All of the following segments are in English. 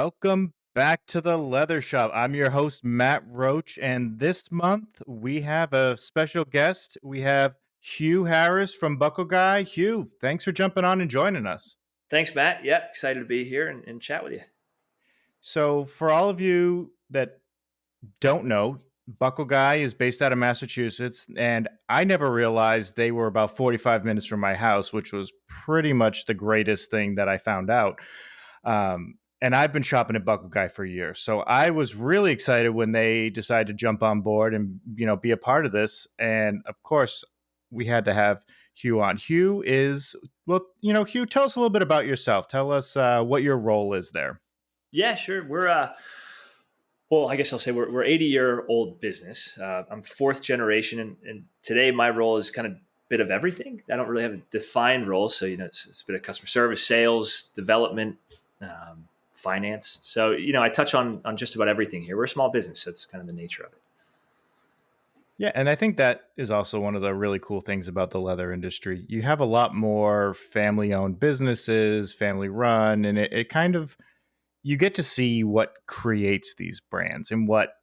Welcome back to the Leather Shop. I'm your host, Matt Roach, and this month we have a special guest. We have Hugh Harris from Buckleguy. Hugh, thanks for jumping on and joining us. Thanks, Matt. Yeah, excited to be here and chat with you. So, for all of you that don't know, Buckleguy is based out of Massachusetts, and I never realized they were about 45 minutes from my house, which was pretty much the greatest thing that I found out. And I've been shopping at Buckleguy for years, so I was really excited when they decided to jump on board and be a part of this. And of course, we had to have Hugh on. Hugh is Hugh, tell us a little bit about yourself. Tell us what your role is there. Yeah, sure. Well, I guess I'll say we're 80-year-old business. I'm fourth generation, and today my role is kind of a bit of everything. I don't really have a defined role, so it's a bit of customer service, sales, development, finance. So I touch on just about everything here. We're a small business, so it's kind of the nature of it. Yeah, and I think that is also one of the really cool things about the leather industry. You have a lot more family-owned businesses, family-run, and it kind of you get to see what creates these brands and what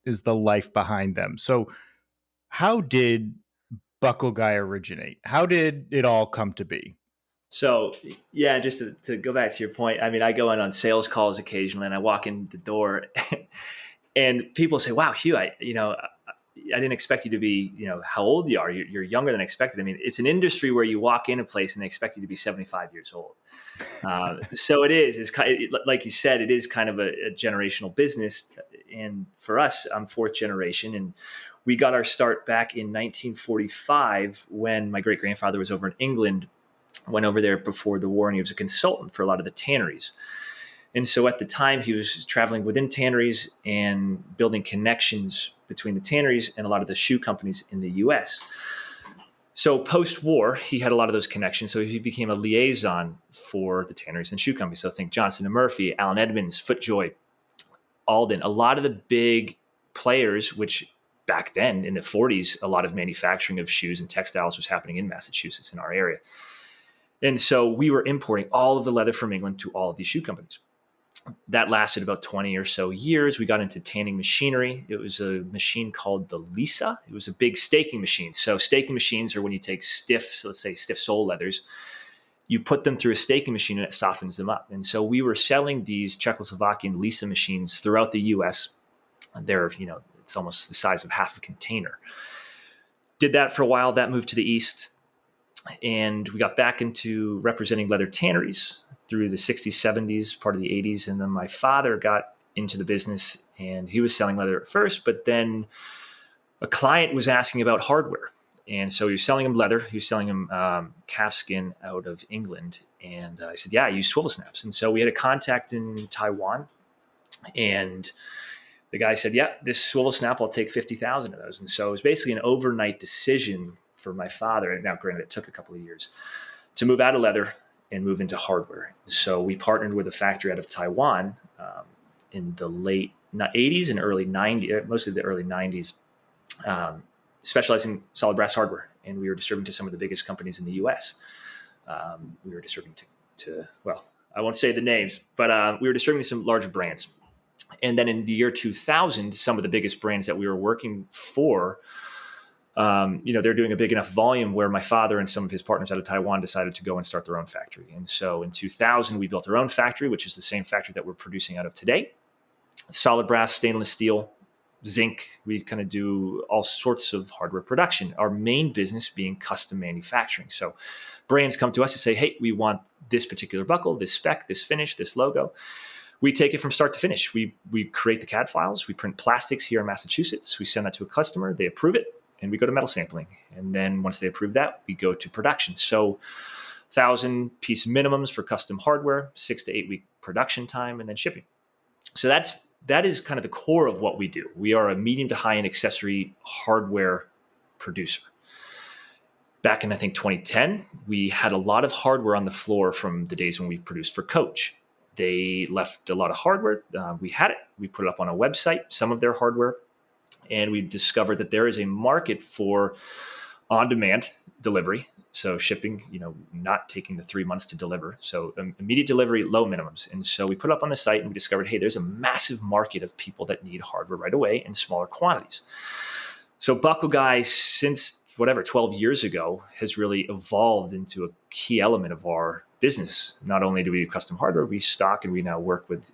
is the life behind them. So, how did Buckleguy originate? How did it all come to be? So yeah, just to go back to your point, I mean, I go in on sales calls occasionally, and I walk in the door, and people say, "Wow, Hugh, I didn't expect you to be, how old you are. You're younger than expected." I mean, it's an industry where you walk in a place and they expect you to be 75 years old. So it is. Like you said, it is kind of a generational business. And for us, I'm fourth generation, and we got our start back in 1945 when my great grandfather was over in England. Went over there before the war, and he was a consultant for a lot of the tanneries. And so at the time, he was traveling within tanneries and building connections between the tanneries and a lot of the shoe companies in the U.S. So post-war, he had a lot of those connections. So he became a liaison for the tanneries and shoe companies. So think Johnson and Murphy, Allen Edmonds, FootJoy, Alden, a lot of the big players, which back then in the 40s, a lot of manufacturing of shoes and textiles was happening in Massachusetts in our area. And so we were importing all of the leather from England to all of these shoe companies. That lasted about 20 or so years. We got into tanning machinery. It was a machine called the Lisa. It was a big staking machine. So staking machines are when you take let's say stiff sole leathers, you put them through a staking machine and it softens them up. And so we were selling these Czechoslovakian Lisa machines throughout the U.S. They're, it's almost the size of half a container. Did that for a while. That moved to the East. And we got back into representing leather tanneries through the 60s, 70s, part of the 80s. And then my father got into the business, and he was selling leather at first, but then a client was asking about hardware. And so he was selling him leather. He was selling him calf skin out of England. And I said, yeah, I use swivel snaps. And so we had a contact in Taiwan, and the guy said, yeah, this swivel snap, I'll take 50,000 of those. And so it was basically an overnight decision for my father. And now granted, it took a couple of years to move out of leather and move into hardware. So we partnered with a factory out of Taiwan in the late 80s and early 90s, mostly the early 90s, specializing in solid brass hardware. And we were distributing to some of the biggest companies in the U.S. We were distributing to well, I won't say the names, but we were distributing some larger brands. And then in the year 2000, some of the biggest brands that we were working for, they're doing a big enough volume where my father and some of his partners out of Taiwan decided to go and start their own factory. And so in 2000, we built our own factory, which is the same factory that we're producing out of today. Solid brass, stainless steel, zinc. We kind of do all sorts of hardware production. Our main business being custom manufacturing. So brands come to us and say, hey, we want this particular buckle, this spec, this finish, this logo. We take it from start to finish. We create the CAD files. We print plastics here in Massachusetts. We send that to a customer. They approve it. And we go to metal sampling. And then once they approve that, we go to production. So 1,000-piece minimums for custom hardware, 6 to 8 week production time, and then shipping. So that is kind of the core of what we do. We are a medium to high-end accessory hardware producer. Back in, I think, 2010, we had a lot of hardware on the floor from the days when we produced for Coach. They left a lot of hardware. We had it. We put it up on a website, some of their hardware. And we discovered that there is a market for on-demand delivery. So shipping, not taking the 3 months to deliver. So immediate delivery, low minimums. And so we put up on the site and we discovered, hey, there's a massive market of people that need hardware right away in smaller quantities. So Buckleguy, since 12 years ago, has really evolved into a key element of our business. Not only do we do custom hardware, we stock and we now work with,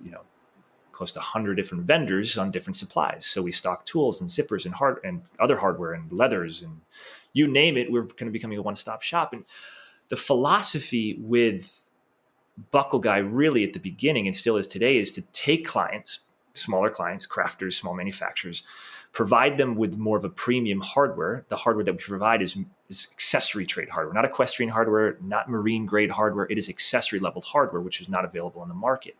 close to 100 different vendors on different supplies. So we stock tools and zippers and other hardware and leathers and you name it. We're kind of becoming a one-stop shop. And the philosophy with Buckleguy really at the beginning and still is today is to take clients, smaller clients, crafters, small manufacturers, provide them with more of a premium hardware. The hardware that we provide is accessory trade hardware, not equestrian hardware, not marine grade hardware. It is accessory level hardware, which is not available on the market.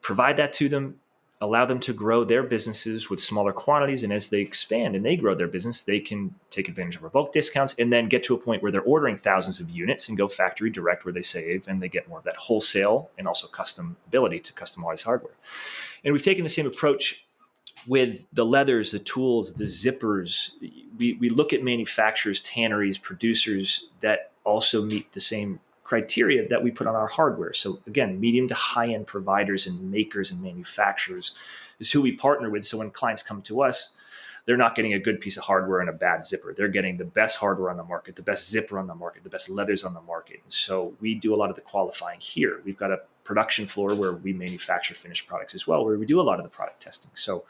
Provide that to them, allow them to grow their businesses with smaller quantities. And as they expand and they grow their business, they can take advantage of our bulk discounts and then get to a point where they're ordering thousands of units and go factory direct where they save and they get more of that wholesale and also custom ability to customize hardware. And we've taken the same approach with the leathers, the tools, the zippers. We look at manufacturers, tanneries, producers that also meet the same criteria that we put on our hardware. So again, medium to high-end providers and makers and manufacturers is who we partner with. So when clients come to us, they're not getting a good piece of hardware and a bad zipper. They're getting the best hardware on the market, the best zipper on the market, the best leathers on the market. And so we do a lot of the qualifying here. We've got a production floor where we manufacture finished products as well, where we do a lot of the product testing. So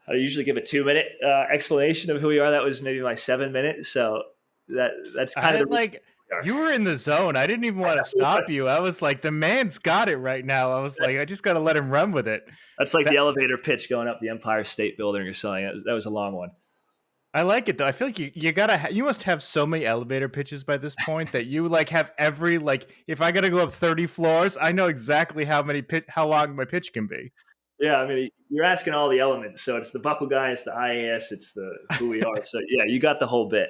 I usually give a 2-minute explanation of who we are. That was maybe my 7 minutes. So that's kind of like you were in the zone. I didn't even want to stop you. I was like, the man's got it right now. I was like, I just got to let him run with it. That's like the elevator pitch going up the Empire State Building or something. That was a long one. I like it though. I feel like you must have so many elevator pitches by this point that you like have every, like, if I got to go up 30 floors, I know exactly how long my pitch can be. Yeah, I mean, you're asking all the elements. So it's the Buckleguy, it's the IAS, it's the who we are. So yeah, you got the whole bit.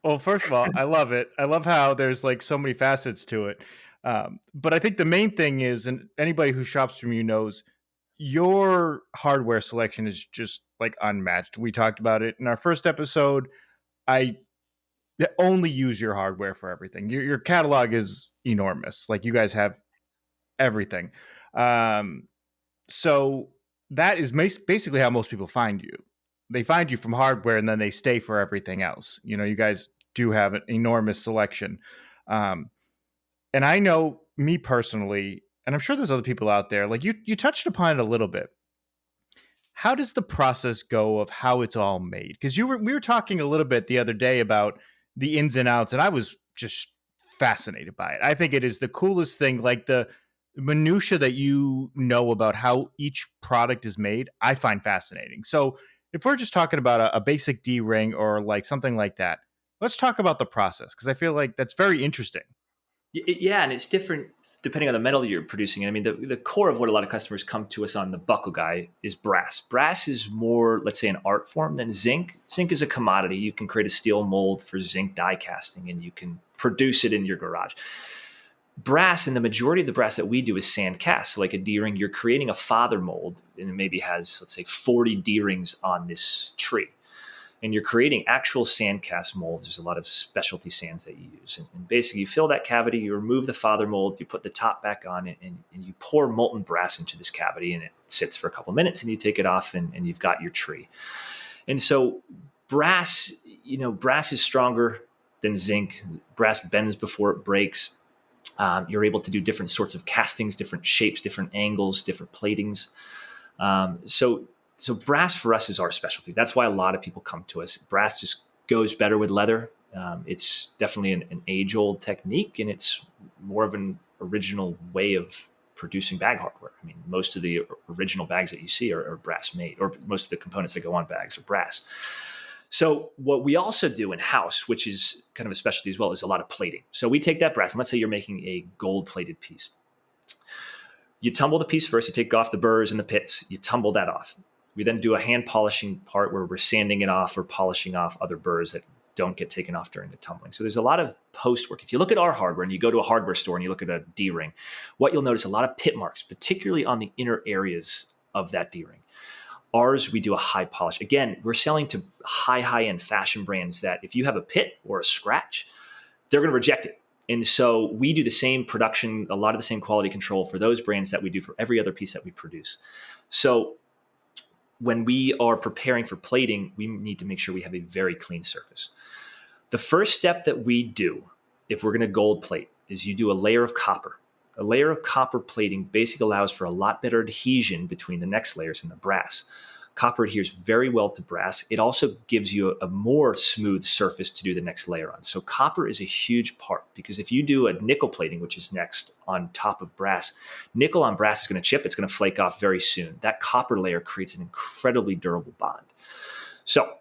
Well, first of all, I love it. I love how there's like so many facets to it. But I think the main thing is, and anybody who shops from you knows, your hardware selection is just like unmatched. We talked about it in our first episode. I only use your hardware for everything. Your catalog is enormous. Like you guys have everything. So that is basically how most people find you. They find you from hardware and then they stay for everything else. You guys do have an enormous selection. And I know me personally, and I'm sure there's other people out there, like you touched upon it a little bit. How does the process go of how it's all made? Because we were talking a little bit the other day about the ins and outs, and I was just fascinated by it. I think it is the coolest thing, like the minutia that you know about how each product is made, I find fascinating. So if we're just talking about a basic D-ring or like something like that, let's talk about the process because I feel like that's very interesting. Yeah, and it's different depending on the metal you're producing. I mean, the core of what a lot of customers come to us on the Buckleguy is brass. Brass is more, let's say, an art form than zinc. Zinc is a commodity. You can create a steel mold for zinc die casting, and you can produce it in your garage. Brass, and the majority of the brass that we do is sand cast. So like a D-ring, you're creating a father mold, and it maybe has, let's say, 40 D-rings on this tree. And you're creating actual sand cast molds. There's a lot of specialty sands that you use. And basically, you fill that cavity, you remove the father mold, you put the top back on it, and you pour molten brass into this cavity, and it sits for a couple of minutes, and you take it off, and you've got your tree. And so brass, brass is stronger than zinc. Brass bends before it breaks. You're able to do different sorts of castings, different shapes, different angles, different platings. So brass for us is our specialty. That's why a lot of people come to us. Brass just goes better with leather. It's definitely an age-old technique, and it's more of an original way of producing bag hardware. I mean, most of the original bags that you see are brass made, or most of the components that go on bags are brass. So what we also do in-house, which is kind of a specialty as well, is a lot of plating. So we take that brass, and let's say you're making a gold-plated piece. You tumble the piece first. You take off the burrs and the pits. You tumble that off. We then do a hand polishing part where we're sanding it off or polishing off other burrs that don't get taken off during the tumbling. So there's a lot of post work. If you look at our hardware and you go to a hardware store and you look at a D-ring, what you'll notice a lot of pit marks, particularly on the inner areas of that D-ring. Ours, we do a high polish. Again, we're selling to high end fashion brands that if you have a pit or a scratch, they're going to reject it. And so we do the same production, a lot of the same quality control for those brands that we do for every other piece that we produce. So when we are preparing for plating, we need to make sure we have a very clean surface. The first step that we do if we're going to gold plate is you do a layer of copper. A layer of copper plating basically allows for a lot better adhesion between the next layers and the brass. Copper adheres very well to brass. It also gives you a more smooth surface to do the next layer on. So copper is a huge part, because if you do a nickel plating, which is next on top of brass, nickel on brass is going to chip. It's going to flake off very soon. That copper layer creates an incredibly durable bond. So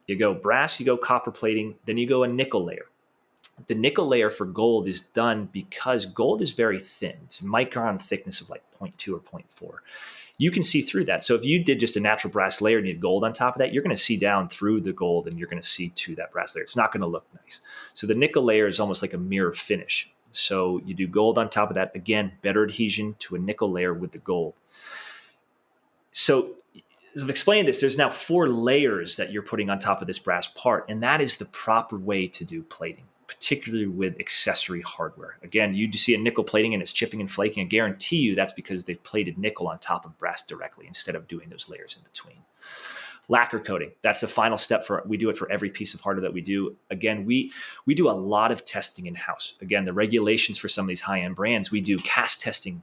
you go brass, you go copper plating, then you go a nickel layer. The nickel layer for gold is done because gold is very thin. It's a micron thickness of like 0.2 or 0.4. You can see through that. So if you did just a natural brass layer and you had gold on top of that, you're going to see down through the gold and you're going to see to that brass layer. It's not going to look nice. So the nickel layer is almost like a mirror finish. So you do gold on top of that. Again, better adhesion to a nickel layer with the gold. So as I've explained this, there's now 4 layers that you're putting on top of this brass part, and that is the proper way to do plating, particularly with accessory hardware. Again, you see a nickel plating and it's chipping and flaking. I guarantee you that's because they've plated nickel on top of brass directly instead of doing those layers in between. Lacquer coating, that's the final step. We do it for every piece of hardware that we do. Again, we do a lot of testing in-house. Again, the regulations for some of these high-end brands, we do cast testing.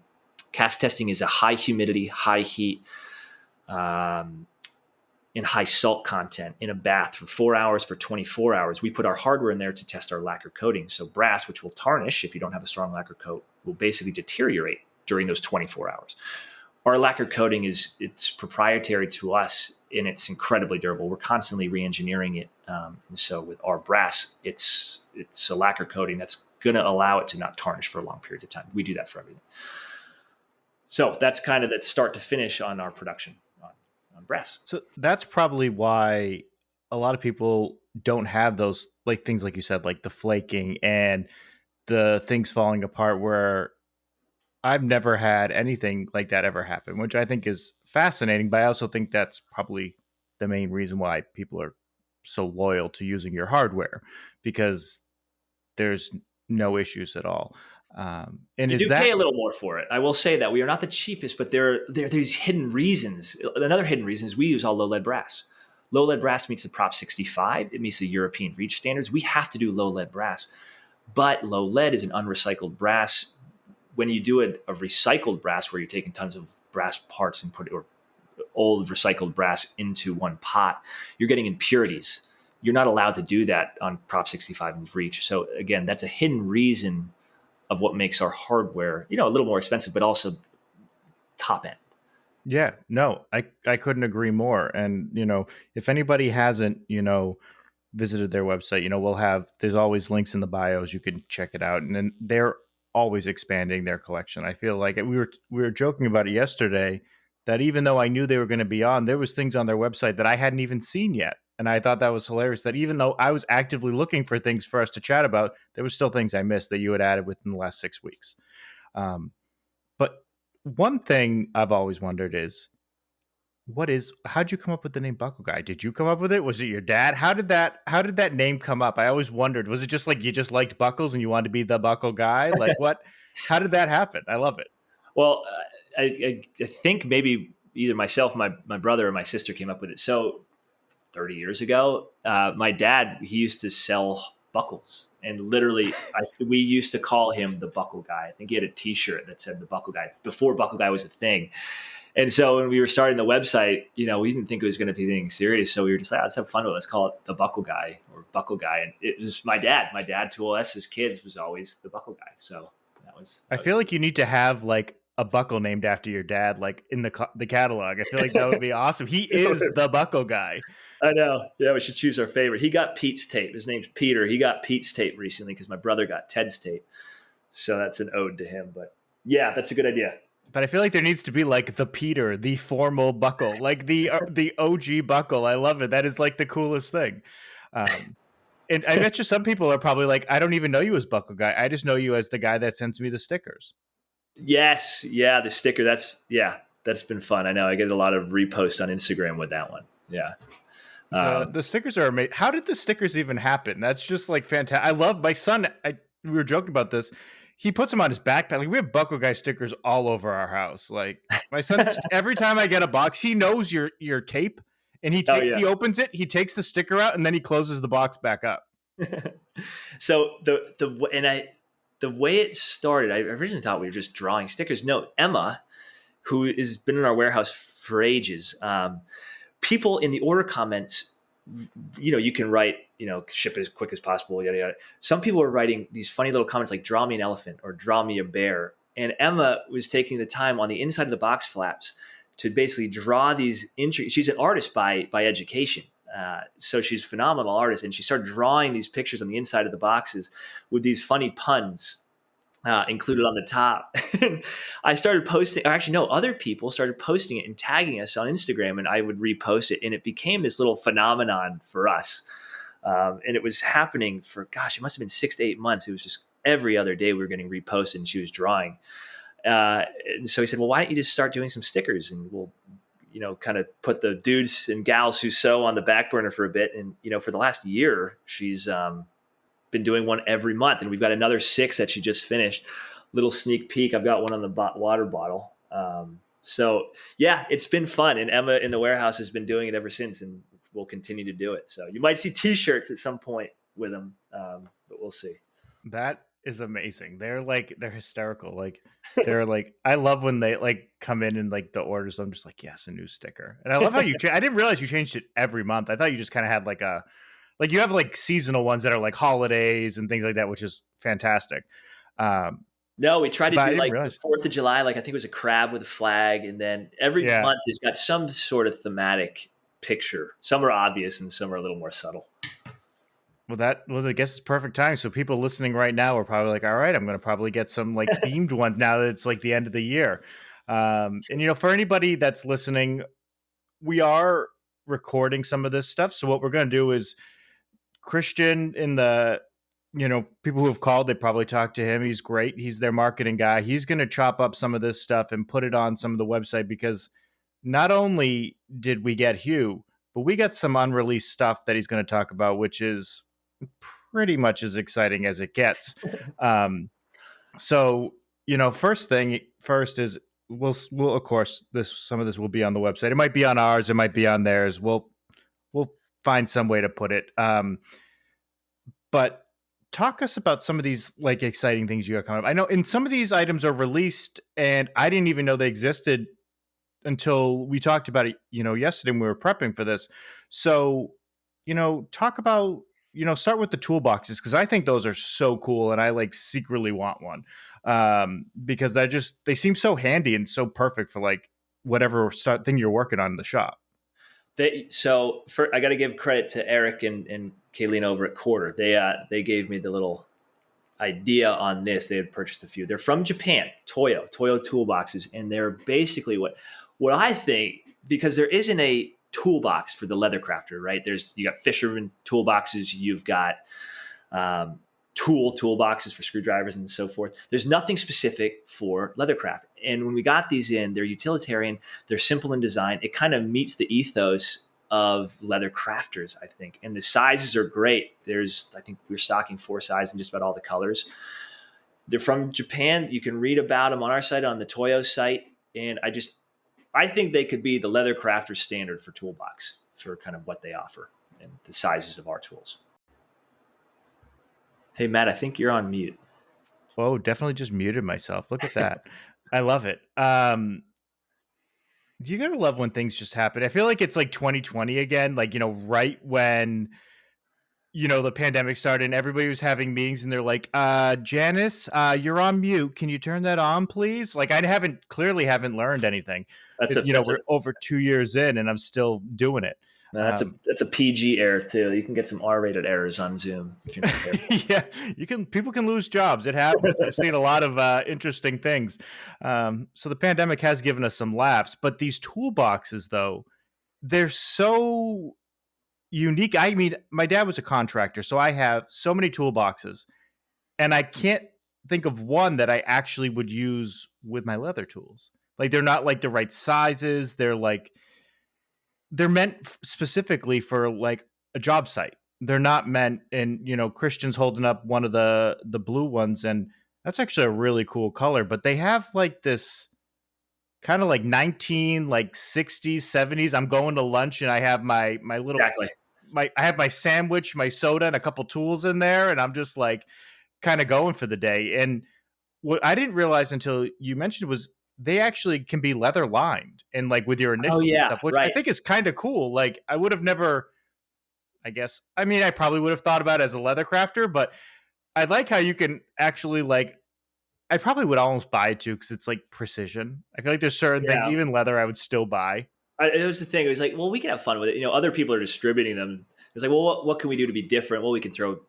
Cast testing is a high humidity, high heat, in high salt content in a bath for 4 hours, for 24 hours. We put our hardware in there to test our lacquer coating. So brass, which will tarnish if you don't have a strong lacquer coat, will basically deteriorate during those 24 hours. Our lacquer coating it's proprietary to us, and it's incredibly durable. We're constantly re-engineering it. And so with our brass, it's a lacquer coating that's going to allow it to not tarnish for long periods of time. We do that for everything. So that's kind of that start to finish on our production on brass. So that's probably why a lot of people don't have those like things like you said, like the flaking and the things falling apart, where I've never had anything like that ever happen, which I think is fascinating. But I also think that's probably the main reason why people are so loyal to using your hardware, because there's no issues at all. And You is do pay that a little more for it. I will say that we are not the cheapest, but there are these hidden reasons. Another hidden reason is we use all low lead brass. Low lead brass meets the Prop 65. It meets the European REACH standards. We have to do low lead brass, but low lead is an unrecycled brass. When you do a recycled brass, where you're taking tons of brass parts and or old recycled brass into one pot, you're getting impurities. You're not allowed to do that on Prop 65 and REACH. So again, that's a hidden reason of what makes our hardware, a little more expensive, but also top end. Yeah, no, I couldn't agree more. And, if anybody hasn't, visited their website, there's always links in the bios. You can check it out. And then they're always expanding their collection. I feel like we were joking about it yesterday, that even though I knew they were going to be on, there was things on their website that I hadn't even seen yet. And I thought that was hilarious, that even though I was actively looking for things for us to chat about, there was still things I missed that you had added within the last 6 weeks. But one thing I've always wondered is, how'd you come up with the name Buckleguy? Did you come up with it? Was it your dad? How did that name come up? I always wondered, was it just like you just liked buckles and you wanted to be the buckle guy? Like what, how did that happen? I love it. Well, I think maybe either myself, my brother, or my sister came up with it. So 30 years ago, my dad, he used to sell buckles, and literally we used to call him the Buckle Guy. I think he had a t-shirt that said the Buckle Guy before Buckle Guy was a thing. And so when we were starting the website, we didn't think it was going to be anything serious. So we were just like, let's have fun with it. Let's call it the Buckle Guy or Buckle Guy. And it was my dad. My dad to us as kids was always the Buckle Guy. So I feel like you need to have like a buckle named after your dad, like in the catalog. I feel like that would be awesome. He is the buckle guy. I know. Yeah, we should choose our favorite. He got Pete's tape. His name's Peter. He got Pete's tape recently because my brother got Ted's tape. So that's an ode to him. But yeah, that's a good idea. But I feel like there needs to be like the Peter, the formal buckle, like the OG buckle. I love it. That is like the coolest thing. And I bet you some people are probably like, I don't even know you as Buckle Guy. I just know you as the guy that sends me the stickers. Yes. Yeah, the sticker. Yeah. That's been fun. I know I get a lot of reposts on Instagram with that one. Yeah. The stickers are amazing. How did the stickers even happen? That's just like fantastic. I love my son. We were joking about this. He puts them on his backpack. Like we have Buckleguy stickers all over our house. Like my son, every time I get a box, he knows your tape, and Oh yeah. he opens it, he takes the sticker out, and then he closes the box back up. So the way it started, I originally thought we were just drawing stickers. No, Emma, who has been in our warehouse for ages, people in the order comments, you can write, ship as quick as possible, yada yada. Some people are writing these funny little comments like "draw me an elephant" or "draw me a bear," and Emma was taking the time on the inside of the box flaps to basically draw these. She's an artist by education, so she's a phenomenal artist, and she started drawing these pictures on the inside of the boxes with these funny puns included on the top. I started posting, or actually, no, other people started posting it and tagging us on Instagram, and I would repost it. And it became this little phenomenon for us. And it was happening for, gosh, it must have been 6 to 8 months. It was just every other day we were getting reposted and she was drawing. And so he said, well, why don't you just start doing some stickers and we'll, kind of put the dudes and gals who sew on the back burner for a bit. And, for the last year, she's, been doing one every month, and we've got another 6 that she just finished. Little sneak peek, I've got one on the water bottle. So yeah, it's been fun, and Emma in the warehouse has been doing it ever since, and will continue to do it. So you might see T-shirts at some point with them, but we'll see. That is amazing. They're hysterical. Like they're like, I love when they like come in and like the orders. I'm just like, yes, a new sticker. And I love how I didn't realize you changed it every month. I thought you just kind of had like you have like seasonal ones that are like holidays and things like that, which is fantastic. No, we tried to But I do didn't like the realize. 4th of July, like I think it was a crab with a flag, and then every Yeah. month has got some sort of thematic picture. Some are obvious and some are a little more subtle. Well, I guess it's perfect time. So people listening right now are probably like, all right, I'm going to probably get some like themed ones now that it's like the end of the year. And for anybody that's listening, we are recording some of this stuff. So what we're going to do is Christian in the people who have called, they probably talked to him. He's great. He's their marketing guy. He's going to chop up some of this stuff and put it on some of the website, because not only did we get Hugh, but we got some unreleased stuff that he's going to talk about, which is pretty much as exciting as it gets. So, first thing first is we'll of course some of this will be on the website. It might be on ours, it might be on theirs. We'll find some way to put it. But talk us about some of these like exciting things you got coming up. I know, and some of these items are released, and I didn't even know they existed until we talked about it, yesterday when we were prepping for this. So, talk about, start with the toolboxes, because I think those are so cool, and I like secretly want one, because they seem so handy and so perfect for like whatever thing you're working on in the shop. I got to give credit to Eric and Kayleen over at Quarter. They gave me the little idea on this. They had purchased a few. They're from Japan, Toyo toolboxes, and they're basically what I think, because there isn't a toolbox for the leather crafter, right? You got fisherman toolboxes, you've got toolboxes for screwdrivers and so forth. There's nothing specific for leathercraft. And when we got these in, they're utilitarian, they're simple in design. It kind of meets the ethos of leather crafters, I think. And the sizes are great. I think we're stocking 4 sizes in just about all the colors. They're from Japan. You can read about them on our site, on the Toyo site. And I think they could be the leather crafter standard for toolbox, for kind of what they offer and the sizes of our tools. Hey, Matt, I think you're on mute. Oh, definitely just muted myself. Look at that. I love it. You gotta love when things just happen. I feel like it's like 2020 again, like, right when, the pandemic started and everybody was having meetings and they're like, Janice, you're on mute. Can you turn that on, please? Like, I clearly haven't learned anything. We're over 2 years in and I'm still doing it. That's a PG error too. You can get some R-rated errors on Zoom if you're not careful. Yeah, people can lose jobs. It happens. I've seen a lot of interesting things. So the pandemic has given us some laughs, but these toolboxes, though, they're so unique. I mean, my dad was a contractor, so I have so many toolboxes, and I can't think of one that I actually would use with my leather tools. Like they're not like the right sizes. They're meant specifically for like a job site. They're not meant, and Christian's holding up one of the blue ones, and that's actually a really cool color. But they have like this kind of like 19 like 60s 70s. I'm going to lunch and I have my little Exactly. I have my sandwich, my soda, and a couple tools in there, and I'm just like kind of going for the day. And what I didn't realize until you mentioned was they actually can be leather lined and like with your Oh initials and yeah, stuff, which I right. think is kind of cool. Like I would have never, I guess, I mean, I probably would have thought about it as a leather crafter, but I like how you can actually like. I probably would almost buy it too because it's like precision. I feel like there's certain things, Yeah. even leather, I would still buy. It was the thing. It was like, well, we can have fun with it. Other people are distributing them. It's like, well, what can we do to be different? Well, we can throw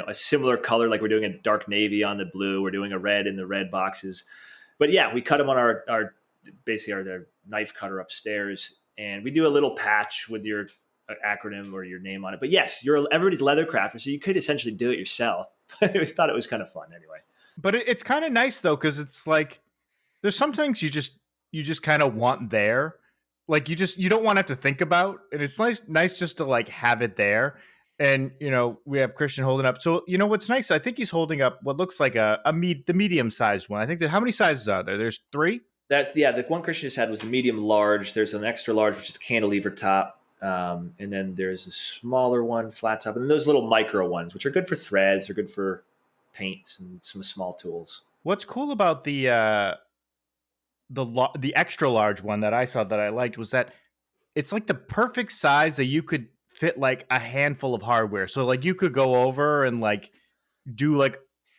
a similar color, like we're doing a dark navy on the blue. We're doing a red in the red boxes. But yeah, we cut them on our basically our knife cutter upstairs, and we do a little patch with your acronym or your name on it. But yes, you're everybody's leather crafter, so you could essentially do it yourself. I thought it was kind of fun anyway. But it's kind of nice though because it's like there's some things you just kind of want there, like you don't want to have to think about, and it's nice just to like have it there. And we have Christian holding up. So what's nice? I think he's holding up what looks like the medium sized one. I think that how many sizes are there? There's three. The one Christian just had was the medium large. There's an extra large, which is the cantilever top. And then there's a smaller one, flat top, and then those little micro ones, which are good for threads, they're good for paints and some small tools. What's cool about the extra large one that I saw that I liked was that it's like the perfect size that you could fit like a handful of hardware. So like you could go over and like do like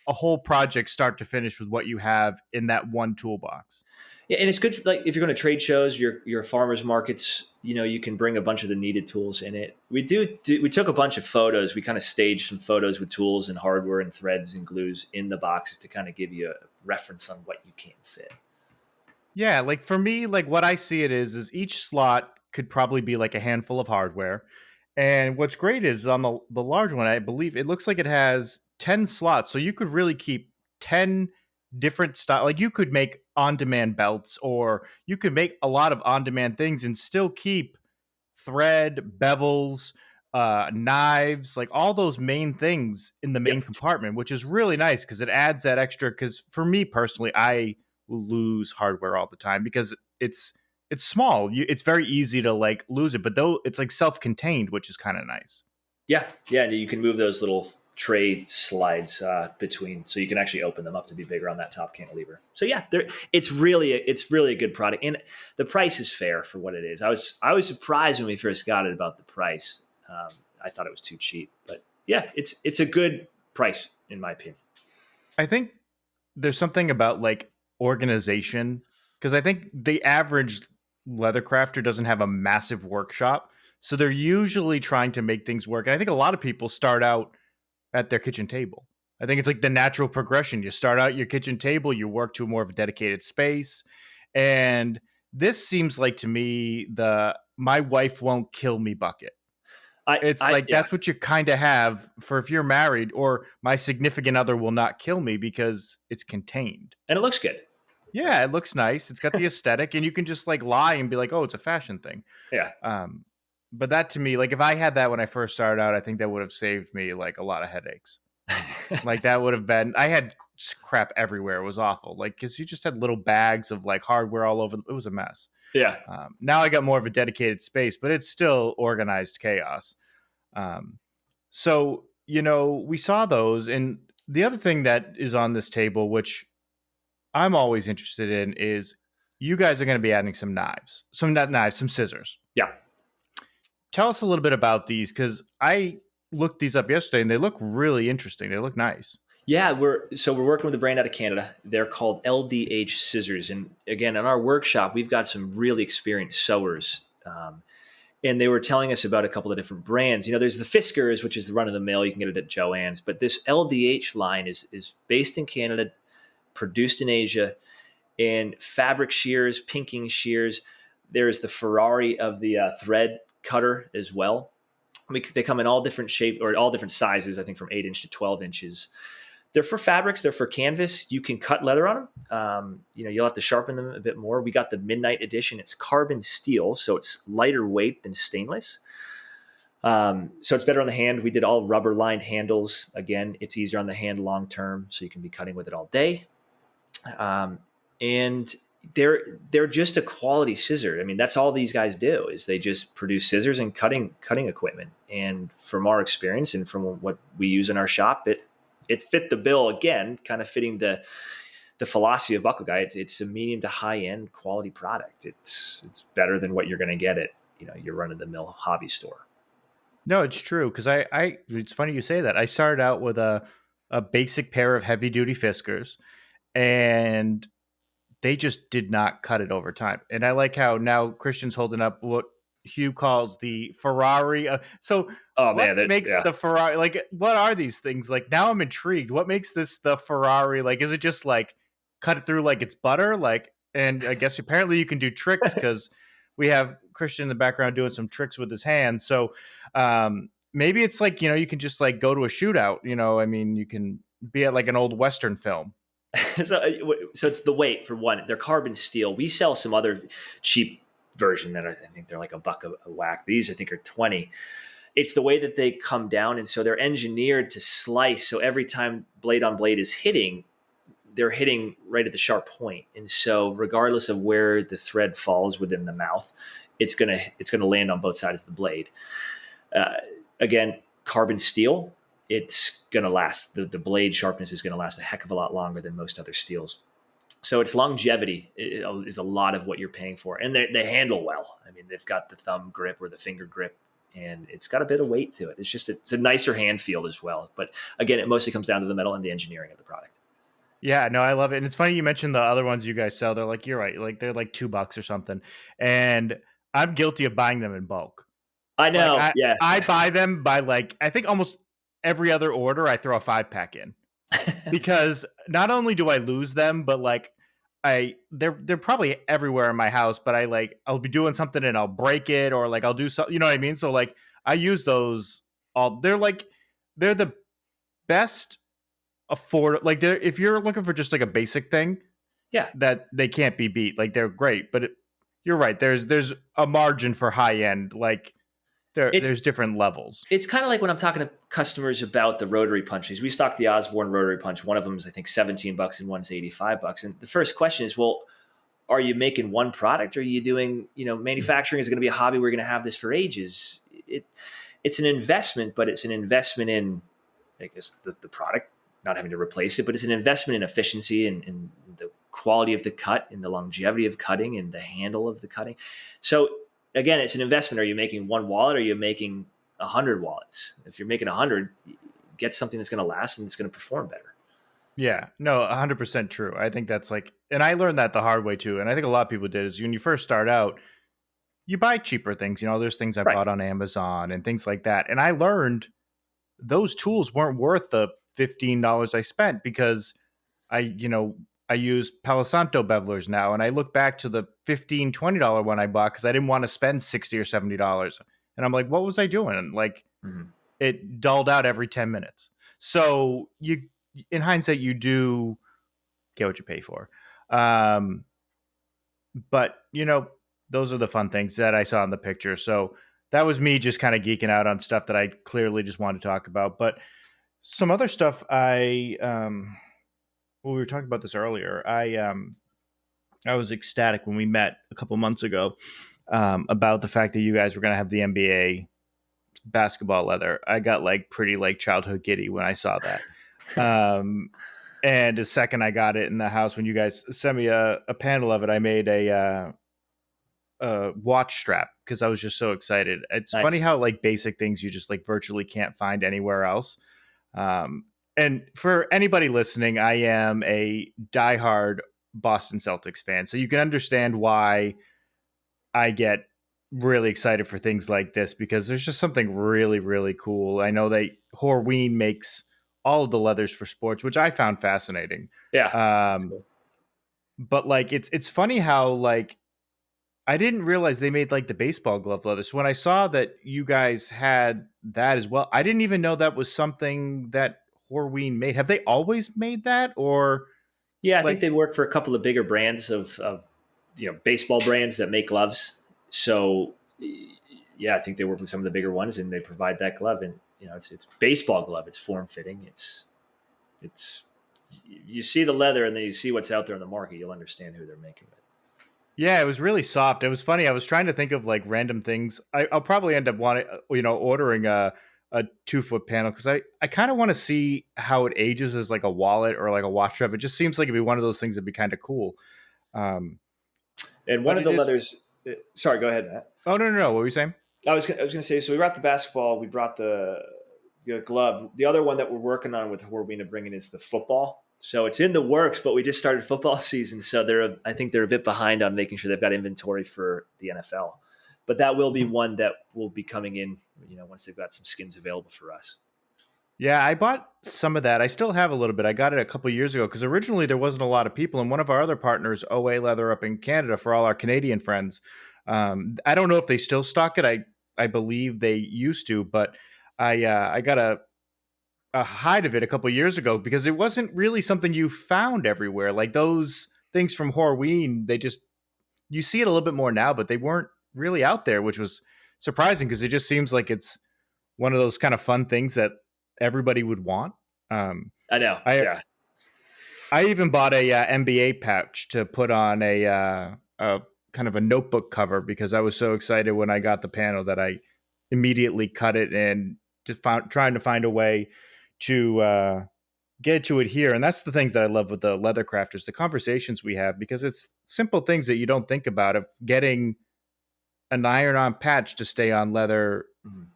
a whole project start to finish with what you have in that one toolbox. Yeah, and it's good for, like if you're going to trade shows, your farmers markets. You can bring a bunch of the needed tools in it. We took a bunch of photos. We kind of staged some photos with tools and hardware and threads and glues in the boxes to kind of give you a reference on what you can fit. Yeah, like for me, like what I see it is each slot could probably be like a handful of hardware. And what's great is on the large one, I believe it looks like it has 10 slots. So you could really keep 10 different style. Like you could make on-demand belts or you could make a lot of on-demand things and still keep thread, bevels, knives, like all those main things in the main Yep. compartment, which is really nice because it adds that extra. Because for me personally, I lose hardware all the time because it's small. It's very easy to like lose it, but though it's like self-contained, which is kind of nice. Yeah. And you can move those little tray slides between, so you can actually open them up to be bigger on that top cantilever. So yeah, it's really a good product, and the price is fair for what it is. I was surprised when we first got it about the price. I thought it was too cheap, but yeah, it's a good price in my opinion. I think there's something about like organization because I think the average leather crafter doesn't have a massive workshop. So they're usually trying to make things work. And I think a lot of people start out at their kitchen table. I think it's like the natural progression. You start out your kitchen table, you work to more of a dedicated space. And this seems like to me the my wife won't kill me bucket. It's like Yeah, that's what you kind of have for if you're married, or my significant other will not kill me because it's contained. and it looks good. Yeah, it looks nice. It's got the aesthetic, and you can just like lie and be like, "Oh, it's a fashion thing." Yeah, Um, but that to me, like if I had that when I first started out, I think that would have saved me like a lot of headaches. Like that would have been. I had crap everywhere. It was awful. Like because you just had little bags of like hardware all over. It was a mess. yeah. Now I got more of a dedicated space, but it's still organized chaos. Um, so we saw those, and the other thing that is on this table, which I'm always interested in, is you guys are going to be adding some knives, some not knives, some scissors. Yeah. Tell us a little bit about these because I looked these up yesterday and they look really interesting. They look nice. Yeah, we're working with a brand out of Canada. They're called LDH Scissors, and again, in our workshop, we've got some really experienced sewers, and they were telling us about a couple of different brands. There's the Fiskars, which is the run of the mill. You can get it at Joann's, but this LDH line is based in Canada, produced in Asia, in fabric shears, pinking shears. There's the Ferrari of the thread cutter as well. They come in all different shape or all different sizes. I think from 8 inch to 12 inches. They're for fabrics. They're for canvas. You can cut leather on them. You'll have to sharpen them a bit more. We got the Midnight Edition. It's carbon steel, so it's lighter weight than stainless. So it's better on the hand. We did all rubber lined handles. Again, it's easier on the hand long term, so you can be cutting with it all day. And they're just a quality scissor. I mean, that's all these guys do is they just produce scissors and cutting equipment. And from our experience and from what we use in our shop, it fit the bill again, kind of fitting the philosophy of Buckleguy. It's a medium to high end quality product. It's better than what you're going to get at your run of the mill hobby store. No, it's true because it's funny you say that. I started out with a basic pair of heavy duty Fiskars, and they just did not cut it over time. And I like how now Christian's holding up what Hugh calls the Ferrari. So Oh what man, that makes yeah. the Ferrari like? What are these things like? Now I'm intrigued. What makes this the Ferrari? Like, is it just like cut it through like it's butter? Like, and I guess apparently you can do tricks because we have Christian in the background doing some tricks with his hands. So maybe it's like you can just like go to a shootout. I mean, you can be at like an old Western film. So it's the weight for one. They're carbon steel. We sell some other cheap version that I think they're like $1 a whack. These I think are 20. It's the way that they come down, and so they're engineered to slice. So every time blade on blade is hitting, they're hitting right at the sharp point. And so regardless of where the thread falls within the mouth, it's gonna land on both sides of the blade. Uh, Again, carbon steel, it's going to last. The blade sharpness is going to last a heck of a lot longer than most other steels. So its longevity is a lot of what you're paying for. And they handle well. I mean, they've got the thumb grip or the finger grip, and it's got a bit of weight to it. It's a nicer hand feel as well. But again, it mostly comes down to the metal and the engineering of the product. Yeah, no, I love it. And it's funny you mentioned the other ones you guys sell. They're like, you're right. Like they're like $2 or something. And I'm guilty of buying them in bulk. I Like know. Yeah. I buy them by like I think almost every other order I throw a 5-pack in because not only do I lose them, but like they're probably everywhere in my house, but I'll be doing something and I'll break it or like I'll do something, you know what I mean? So like I use those all they're the best like they're if you're looking for just like a basic thing Yeah. that they can't be beat. Like they're great, but you're right. There's a margin for high end like It's there's different levels. it's kind of like when I'm talking to customers about the rotary punches. We stock the Osborne rotary punch. One of them is I think $17 and one's $85. And the first question is, well, are you making one product? Or are you doing, manufacturing is going to be a hobby. We're going to have this for ages. It's an investment, but it's an investment in, I guess, the product, not having to replace it, but it's an investment in efficiency and the quality of the cut and the longevity of cutting and the handle of the cutting. So again, it's an investment. Are you making one wallet or are you making 100 wallets? If you're making 100, get something that's going to last and it's going to perform better. Yeah, no, 100% true. I think that's like, and I learned that the hard way too. And I think a lot of people did is when you first start out, you buy cheaper things. There's things I Right. bought on Amazon and things like that. And I learned those tools weren't worth the $15 I spent because I use Palo Santo bevelers now. And I look back to the $15-20 one I bought because I didn't want to spend $60 or $70. And I'm like, what was I doing? And like, Mm-hmm. it dulled out every 10 minutes. So in hindsight, you do get what you pay for. But those are the fun things that I saw in the picture. So that was me just kind of geeking out on stuff that I clearly just wanted to talk about. But some other stuff well, we were talking about this earlier. I was ecstatic when we met a couple months ago about the fact that you guys were going to have the NBA basketball leather. I got like pretty like childhood giddy when I saw that. And the second I got it in the house, when you guys sent me a panel of it, I made a watch strap because I was just so excited. It's Nice. funny how like basic things you just like virtually can't find anywhere else. And for anybody listening, I am a diehard Boston Celtics fan, so you can understand why I get really excited for things like this because there's just something really, really cool. I know that Horween makes all of the leathers for sports, which I found fascinating. Yeah. That's Um, cool. but like it's funny how like I didn't realize they made like the baseball glove leather. So when I saw that you guys had that as well, I didn't even know that was something that Horween made? Have they always made that, or Yeah, I think like? they work for a couple of bigger brands of baseball brands that make gloves. So yeah, I think they work with some of the bigger ones, and they provide that glove. And it's baseball glove. It's form fitting. It's you see the leather, and then you see what's out there in the market. You'll understand who they're making it. Yeah, it was really soft. It was funny. I was trying to think of like random things. I'll probably end up wanting, ordering a 2 foot panel because I kind of want to see how it ages as like a wallet or like a watch strap. It just seems like it'd be one of those things that'd be kind of cool. Um, And one but of the it's leathers. Sorry, go ahead, Matt. oh no, no, no. What were you saying? I was going to say. So we brought the basketball. We brought the glove. The other one that we're working on with Horbina bringing is the football. So it's in the works, but we just started football season, so I think they're a bit behind on making sure they've got inventory for the NFL. But that will be one that will be coming in, once they've got some skins available for us. Yeah, I bought some of that. I still have a little bit. I got it a couple years ago because originally there wasn't a lot of people, and one of our other partners, OA Leather, up in Canada, for all our Canadian friends. I don't know if they still stock it. I believe they used to, but I got a hide of it a couple years ago because it wasn't really something you found everywhere. Like those things from Horween, they just you see it a little bit more now, but they weren't really out there, which was surprising because it just seems like it's one of those kind of fun things that everybody would want. Um, I know, I yeah. I even bought a MBA pouch to put on a kind of a notebook cover because I was so excited when I got the panel that I immediately cut it and just trying to find a way to get to it here. And that's the things that I love with the leather crafters, the conversations we have, because it's simple things that you don't think about of getting an iron-on patch to stay on leather Mhm.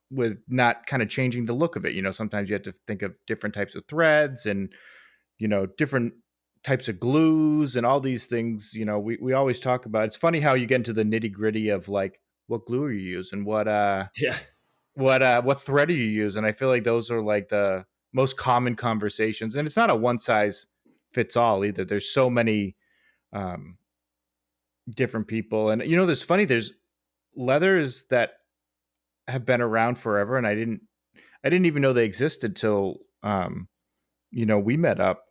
with not kind of changing the look of it. Sometimes you have to think of different types of threads and different types of glues and all these things. We always talk about. It's funny how you get into the nitty gritty of like what glue are you using, Yeah. what thread do you use, and I feel like those are like the most common conversations. And it's not a one size fits all either. There's so many um, different people, and there's leathers that have been around forever, and I didn't even know they existed till we met up.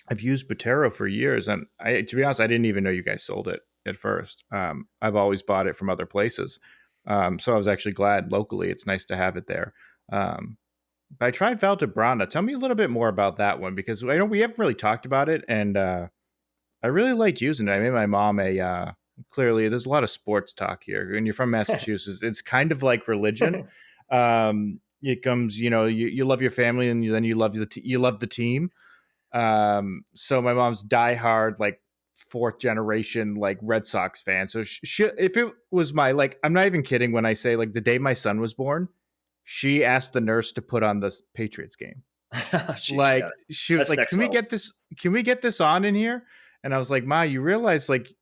I've used Botero for years, and to be honest, I didn't even know you guys sold it at first. I've always bought it from other places, so I was actually glad locally. It's nice to have it there. Um, but I tried Valdebrana. Tell me a little bit more about that one because I know we haven't really talked about it, and I really liked using it. I made my mom a. Clearly, there's a lot of sports talk here. When you're from Massachusetts, it's kind of like religion. It comes, you love your family, and then you love you love the team. So my mom's diehard, like fourth generation, like Red Sox fan. So if it was I'm not even kidding when I say like the day my son was born, she asked the nurse to put on this Patriots game. Oh, geez, yeah. Like she was That's like, next "Can we level. get this? Can we get this on in here?" And I was like, "Ma, you realize like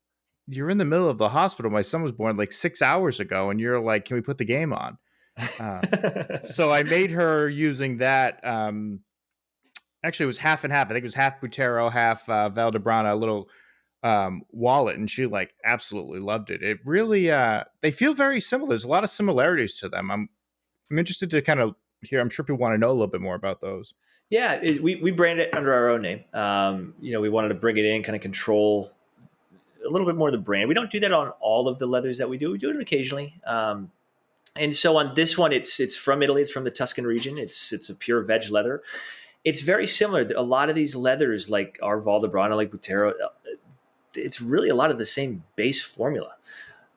you're in the middle of the hospital. My son was born like 6 hours ago, and you're like, can we put the game on?" So I made her using that. Actually, it was half and half. I think it was half Butero, half Valdebrana, a little wallet, and she like absolutely loved it. It really, they feel very similar. There's a lot of similarities to them. I'm interested to kind of hear. I'm sure people want to know a little bit more about those. Yeah, we brand it under our own name. We wanted to bring it in, kind of control a little bit more of the brand. We don't do that on all of the leathers that we do. We do it occasionally. And so on this one, it's from Italy. It's from the Tuscan region. It's a pure veg leather. It's very similar. A lot of these leathers, like our Valdebrana, like Butero, it's really a lot of the same base formula.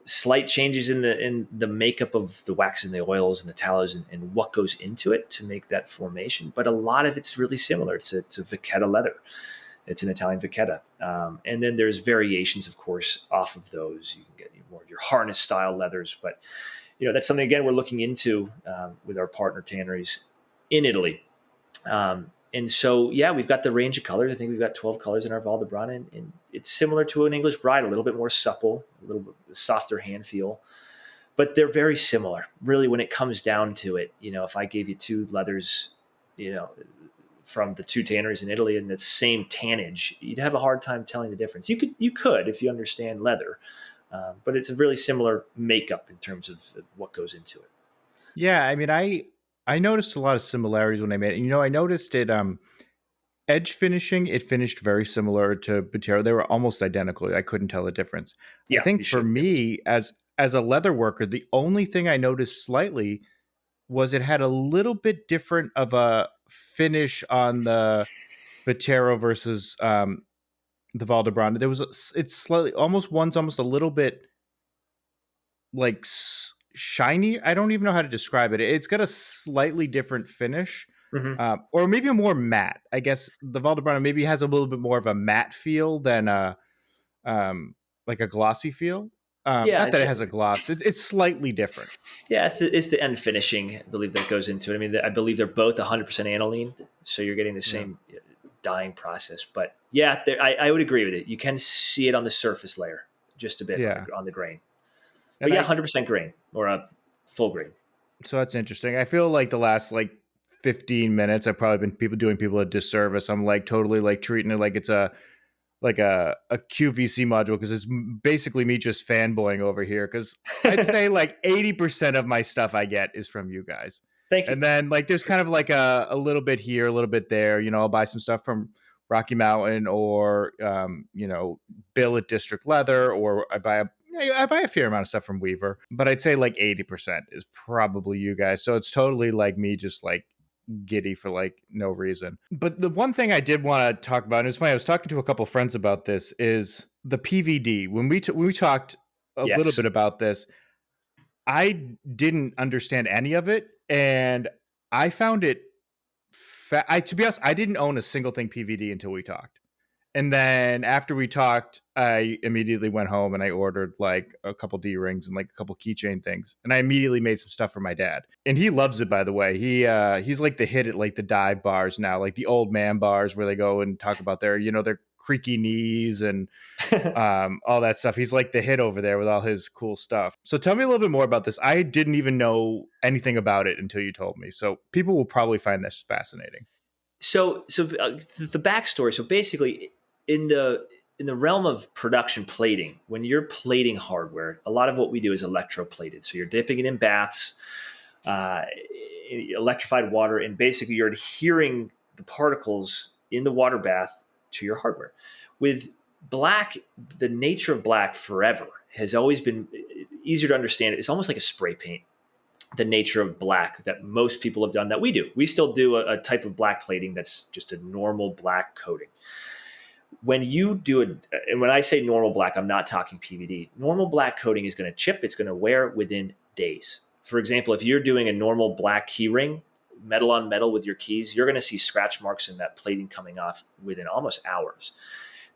Slight changes in the makeup of the wax and the oils and the tallows and what goes into it to make that formation. But a lot of it's really similar. It's a Vachetta leather. It's an Italian Vachetta. And then there's variations, of course, off of those. You can get more of your harness style leathers, but that's something again we're looking into with our partner tanneries in Italy. And so, yeah, we've got the range of colors. I think we've got 12 colors in our Valdebrana, and it's similar to an English bride, a little bit more supple, a little bit softer hand feel, but they're very similar. Really, when it comes down to it, if I gave you two leathers, you know, from the two tanneries in Italy and the same tannage, you'd have a hard time telling the difference. You could if you understand leather, but it's a really similar makeup in terms of what goes into it. Yeah, I mean, I I noticed a lot of similarities when I made it. I noticed it edge finishing, it finished very similar to Butero. They were almost identical. I couldn't tell the difference. I Yeah, you think for shouldn't be able to. me as a leather worker, the only thing I noticed slightly was it had a little bit different of a finish on the Butero versus the Valdebrand. It's slightly almost one's almost a little bit like shiny. I don't even know how to describe it. It's got a slightly different finish, Hmm. or maybe a more matte. I guess the Valdebrana maybe has a little bit more of a matte feel than um, like a glossy feel. Yeah, Not that it has a gloss. It's slightly different. yeah, it's the end finishing, I believe, that goes into it. I mean, I believe they're both 100% aniline, so you're getting the Yeah, same dyeing process. But yeah, I would agree with it. You can see it on the surface layer just a bit yeah, on the grain. But and yeah, I 100% grain or a full grain. so that's interesting. I feel like the last 15 minutes, I've probably been people a disservice. I'm like totally like treating it like it's a QVC module because it's basically me just fanboying over here because I'd say like 80% of my stuff I get is from you guys. Thank you. And then like there's kind of like a little bit here, a little bit there. I'll buy some stuff from Rocky Mountain or Bill at District Leather, or I buy a fair amount of stuff from Weaver, but I'd say like 80% is probably you guys. So it's totally like me just like giddy for like no reason. But the one thing I did want to talk about, and it's funny, I was talking to a couple friends about this, is the PVD. When we talked a little Yes. bit about this, I didn't understand any of it, and I found it. To be honest, I didn't own a single thing PVD until we talked. And then after we talked, I immediately went home and I ordered like a couple D rings and like a couple keychain things. And I immediately made some stuff for my dad. And he loves it, by the way. He's like the hit at like the dive bars now, like the old man bars where they go and talk about their creaky knees and all that stuff. He's like the hit over there with all his cool stuff. So tell me a little bit more about this. I didn't even know anything about it until you told me. So people will probably find this fascinating. The backstory. So basically, in the in the realm of production plating, when you're plating hardware, a lot of what we do is electroplated. So you're dipping it in baths, uh, electrified water, and basically you're adhering the particles in the water bath to your hardware. With black, the nature of black forever has always been easier to understand. It's almost like a spray paint, the nature of black that most people have done that we do. We still do a type of black plating that's just a normal black coating. When you do it, and when I say normal black, I'm not talking PVD. Normal black coating is going to chip, it's going to wear within days. For example, if you're doing a normal black key ring, metal on metal with your keys, you're going to see scratch marks in that plating coming off within almost hours.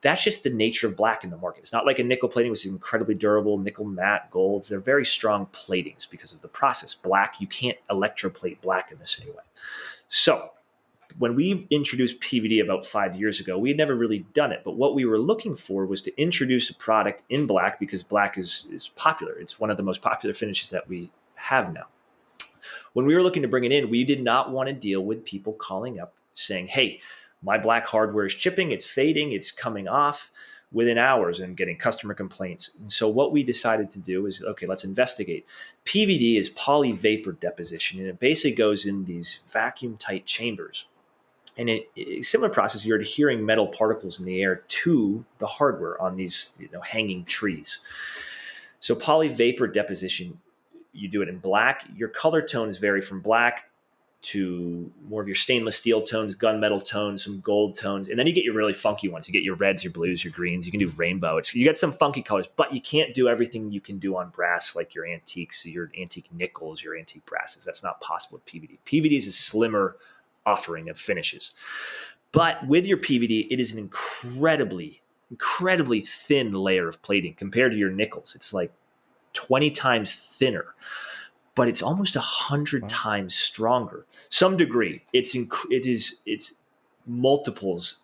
That's just the nature of black in the market. It's not like a nickel plating, which is incredibly durable, nickel matte, golds. They're very strong platings because of the process. Black, you can't electroplate black in the same way. So when we introduced PVD about 5 years ago, we had never really done it. But what we were looking for was to introduce a product in black because black is popular. It's one of the most popular finishes that we have now. When we were looking to bring it in, we did not want to deal with people calling up saying, hey, my black hardware is chipping, it's fading, it's coming off within hours, and getting customer complaints. And so what we decided to do is, okay, let's investigate. PVD is poly vapor deposition, and it basically goes in these vacuum tight chambers. And similar process, you're adhering metal particles in the air to the hardware on these hanging trees. So poly vapor deposition, you do it in black. Your color tones vary from black to more of your stainless steel tones, gunmetal tones, some gold tones, and then you get your really funky ones. You get your reds, your blues, your greens. You can do rainbow. You get some funky colors, but you can't do everything you can do on brass, like your antiques, your antique nickels, your antique brasses. That's not possible with PVD. PVD is a slimmer offering of finishes, but with your PVD, it is an incredibly thin layer of plating compared to your nickels. It's like 20 times thinner, but it's almost 100 Wow. times stronger. Some degree, it's multiples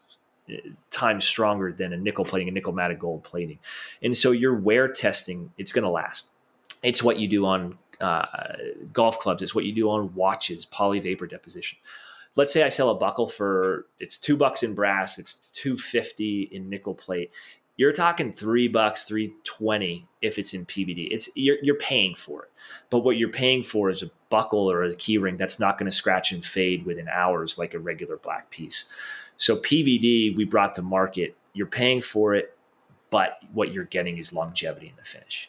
times stronger than a nickel plating, a nickel matte gold plating. And so your wear testing, it's going to last. It's what you do on golf clubs. It's what you do on watches, poly vapor deposition. Let's say I sell a buckle for, it's $2 in brass, it's $2.50 in nickel plate. you're talking $3, 320 if it's in PVD. It's you're paying for it, but what you're paying for is a buckle or a key ring that's not going to scratch and fade within hours like a regular black piece. So PVD we brought to market. You're paying for it, but what you're getting is longevity in the finish.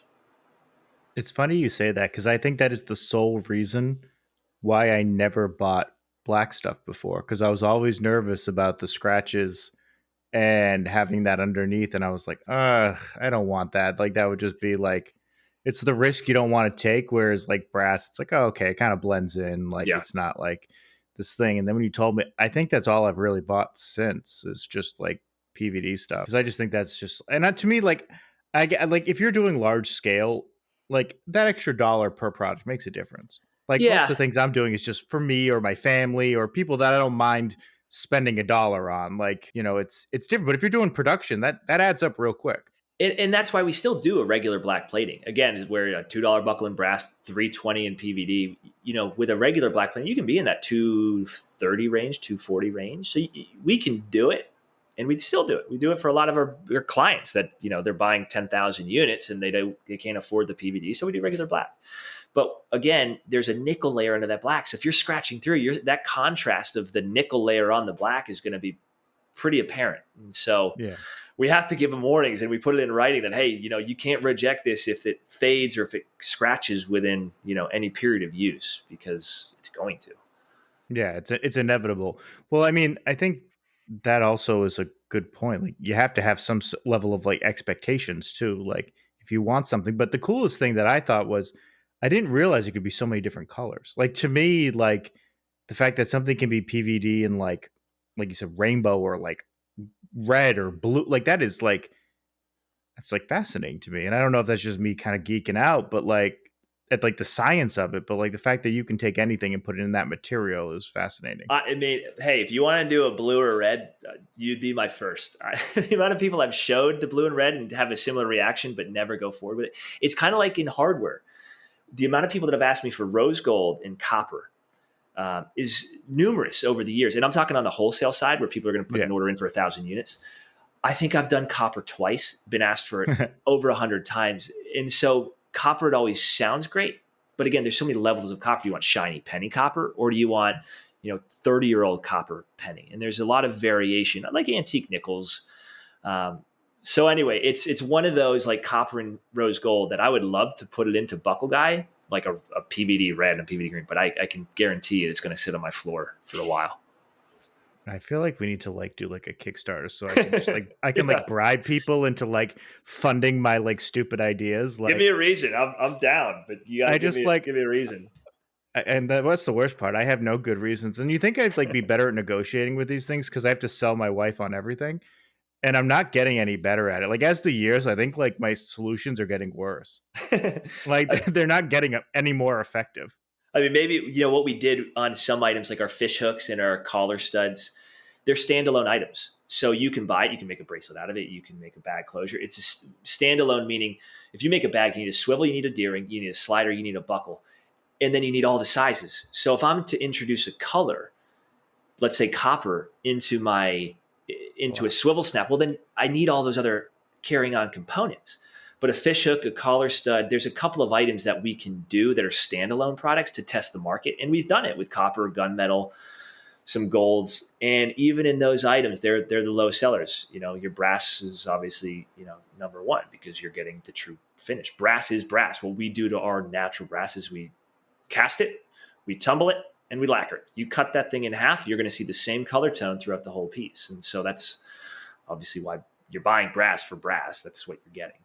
It's funny you say that because I think that is the sole reason why I never bought black stuff before, because I was always nervous about the scratches and having that underneath, and I was like, I don't want that. Like that would just be like, it's the risk you don't want to take. Whereas like brass, it's like, oh, okay, it kind of blends in. Like Yeah. it's not like this thing. And then when you told me, I think that's all I've really bought since is just like PVD stuff, because I just think that's just, and that, to me, like I get like if you're doing large scale, like that extra dollar per product makes a difference. Like most of Yeah. the things I'm doing is just for me or my family or people that I don't mind spending a dollar on. Like, it's different. But if you're doing production, that adds up real quick. And that's why we still do a regular black plating. Again, is where a $2 buckle in brass, 320 in PVD. With a regular black plating, you can be in that 230 range, 240 range. So we can do it, and we still do it. We do it for a lot of our clients that they're buying 10,000 units and they can't afford the PVD, so we do regular black. But again, there's a nickel layer under that black. So if you're scratching through, that contrast of the nickel layer on the black is going to be pretty apparent. And so Yeah. we have to give them warnings, and we put it in writing that, hey, you can't reject this if it fades or if it scratches within, any period of use, because it's going to. Yeah, it's inevitable. Well, I mean, I think that also is a good point. Like you have to have some level of like expectations too. Like if you want something, but the coolest thing that I thought was I didn't realize it could be so many different colors. Like to me, like the fact that something can be PVD and like you said, rainbow or like red or blue, like that is like that's like fascinating to me. And I don't know if that's just me kind of geeking out, but like at like the science of it, but like the fact that you can take anything and put it in that material is fascinating. I mean, hey, if you want to do a blue or red, you'd be my first. The amount of people I've showed the blue and red and have a similar reaction, but never go forward with it. It's kind of like in hardware. The amount of people that have asked me for rose gold and copper is numerous over the years. And I'm talking on the wholesale side where people are going to put Yeah. an order in for 1,000 units. I think I've done copper twice, been asked for it over 100 times. And so copper, it always sounds great. But again, there's so many levels of copper. Do you want shiny penny copper, or do you want, 30-year-old copper penny? And there's a lot of variation. I like antique nickels. So anyway, it's one of those like copper and rose gold that I would love to put it into Buckleguy, like a PVD red and a PVD green. But I can guarantee you it's going to sit on my floor for a while. I feel like we need to like do like a Kickstarter so I can just like I can Yeah. like bribe people into like funding my like stupid ideas. Give me Like a reason. I'm down, but you got to I give just me like give me a reason. and what's the worst part? I have no good reasons. And you think I'd like be better at negotiating with these things because I have to sell my wife on everything, and I'm not getting any better at it. Like as the years, I think like my solutions are getting worse. Like they're not getting any more effective. I mean, maybe what we did on some items like our fish hooks and our collar studs. They're standalone items, so you can buy it. You can make a bracelet out of it. You can make a bag closure. It's a standalone, meaning if you make a bag, you need a swivel, you need a D-ring, you need a slider, you need a buckle, and then you need all the sizes. So if I'm to introduce a color, let's say copper, into a Wow. swivel snap, well then I need all those other carrying on components. But a fish hook, a collar stud, there's a couple of items that we can do that are standalone products to test the market, and we've done it with copper, gunmetal, some golds, and even in those items, they're the low sellers. Your brass is obviously number one because you're getting the true finish. Brass is brass. What we do to our natural brass is we cast it, we tumble it, and we lacquer it. You cut that thing in half, you're going to see the same color tone throughout the whole piece. And so that's obviously why you're buying brass for brass. That's what you're getting.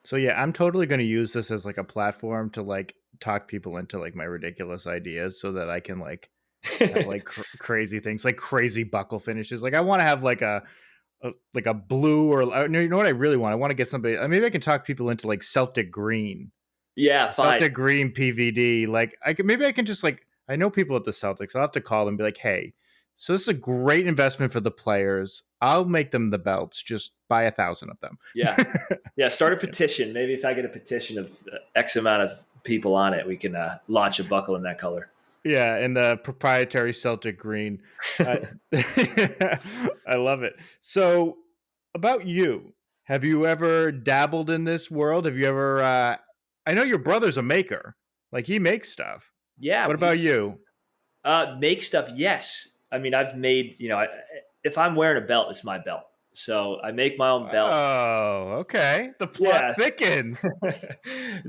So yeah, I'm totally going to use this as like a platform to like talk people into like my ridiculous ideas so that I can like have like crazy things, like crazy buckle finishes. Like I want to have like like a blue or no, you know what I really want? I want to get somebody. Maybe I can talk people into like Celtic green, Yeah, fine. Celtic green PVD. Like maybe I can just like I know people at the Celtics. I'll have to call them and be like, hey, so this is a great investment for the players. I'll make them the belts. Just buy 1,000 of them. Yeah. Yeah. Start a petition. Maybe if I get a petition of X amount of people on it, we can launch a buckle in that color. Yeah, and the proprietary Celtic green. Uh, I love it. So, about you. Have you ever dabbled in this world? Have you ever? I know your brother's a maker. Like he makes stuff. Yeah, What about you? make stuff. Yes, I mean I've made if I'm wearing a belt, it's my belt. So I make my own belts. Oh, okay. The plot Yeah, thickens.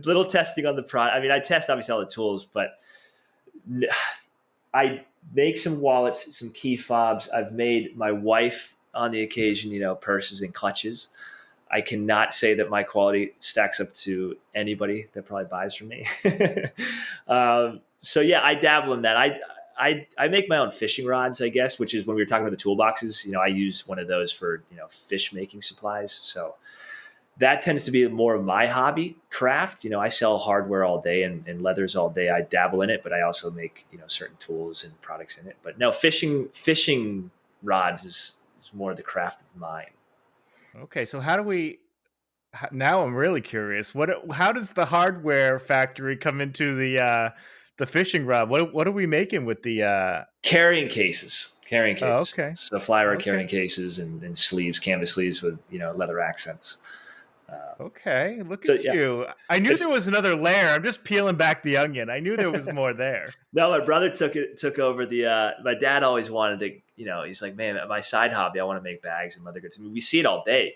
little testing on the product. I mean, I test obviously all the tools, but I make some wallets, some key fobs. I've made my wife on the occasion, purses and clutches. I cannot say that my quality stacks up to anybody that probably buys from me. So yeah, I dabble in that. I make my own fishing rods, I guess, which is when we were talking about the toolboxes. I use one of those for fish making supplies. So that tends to be more of my hobby craft. I sell hardware all day and leathers all day. I dabble in it, but I also make certain tools and products in it. But no, fishing rods is more the craft of mine. Okay, so how do we? Now I'm really curious. What? How does the hardware factory come into the fishing rod? What are we making with the? Carrying Oh, cases. okay, So fly rod okay, carrying cases and sleeves, canvas sleeves with leather accents. okay. Look So at yeah, you. I knew there it's was another layer. I'm just peeling back the onion. I knew there was more there. no. My brother took over the. My dad always wanted to. He's like, man, my side hobby, I want to make bags and leather goods. I mean, we see it all day,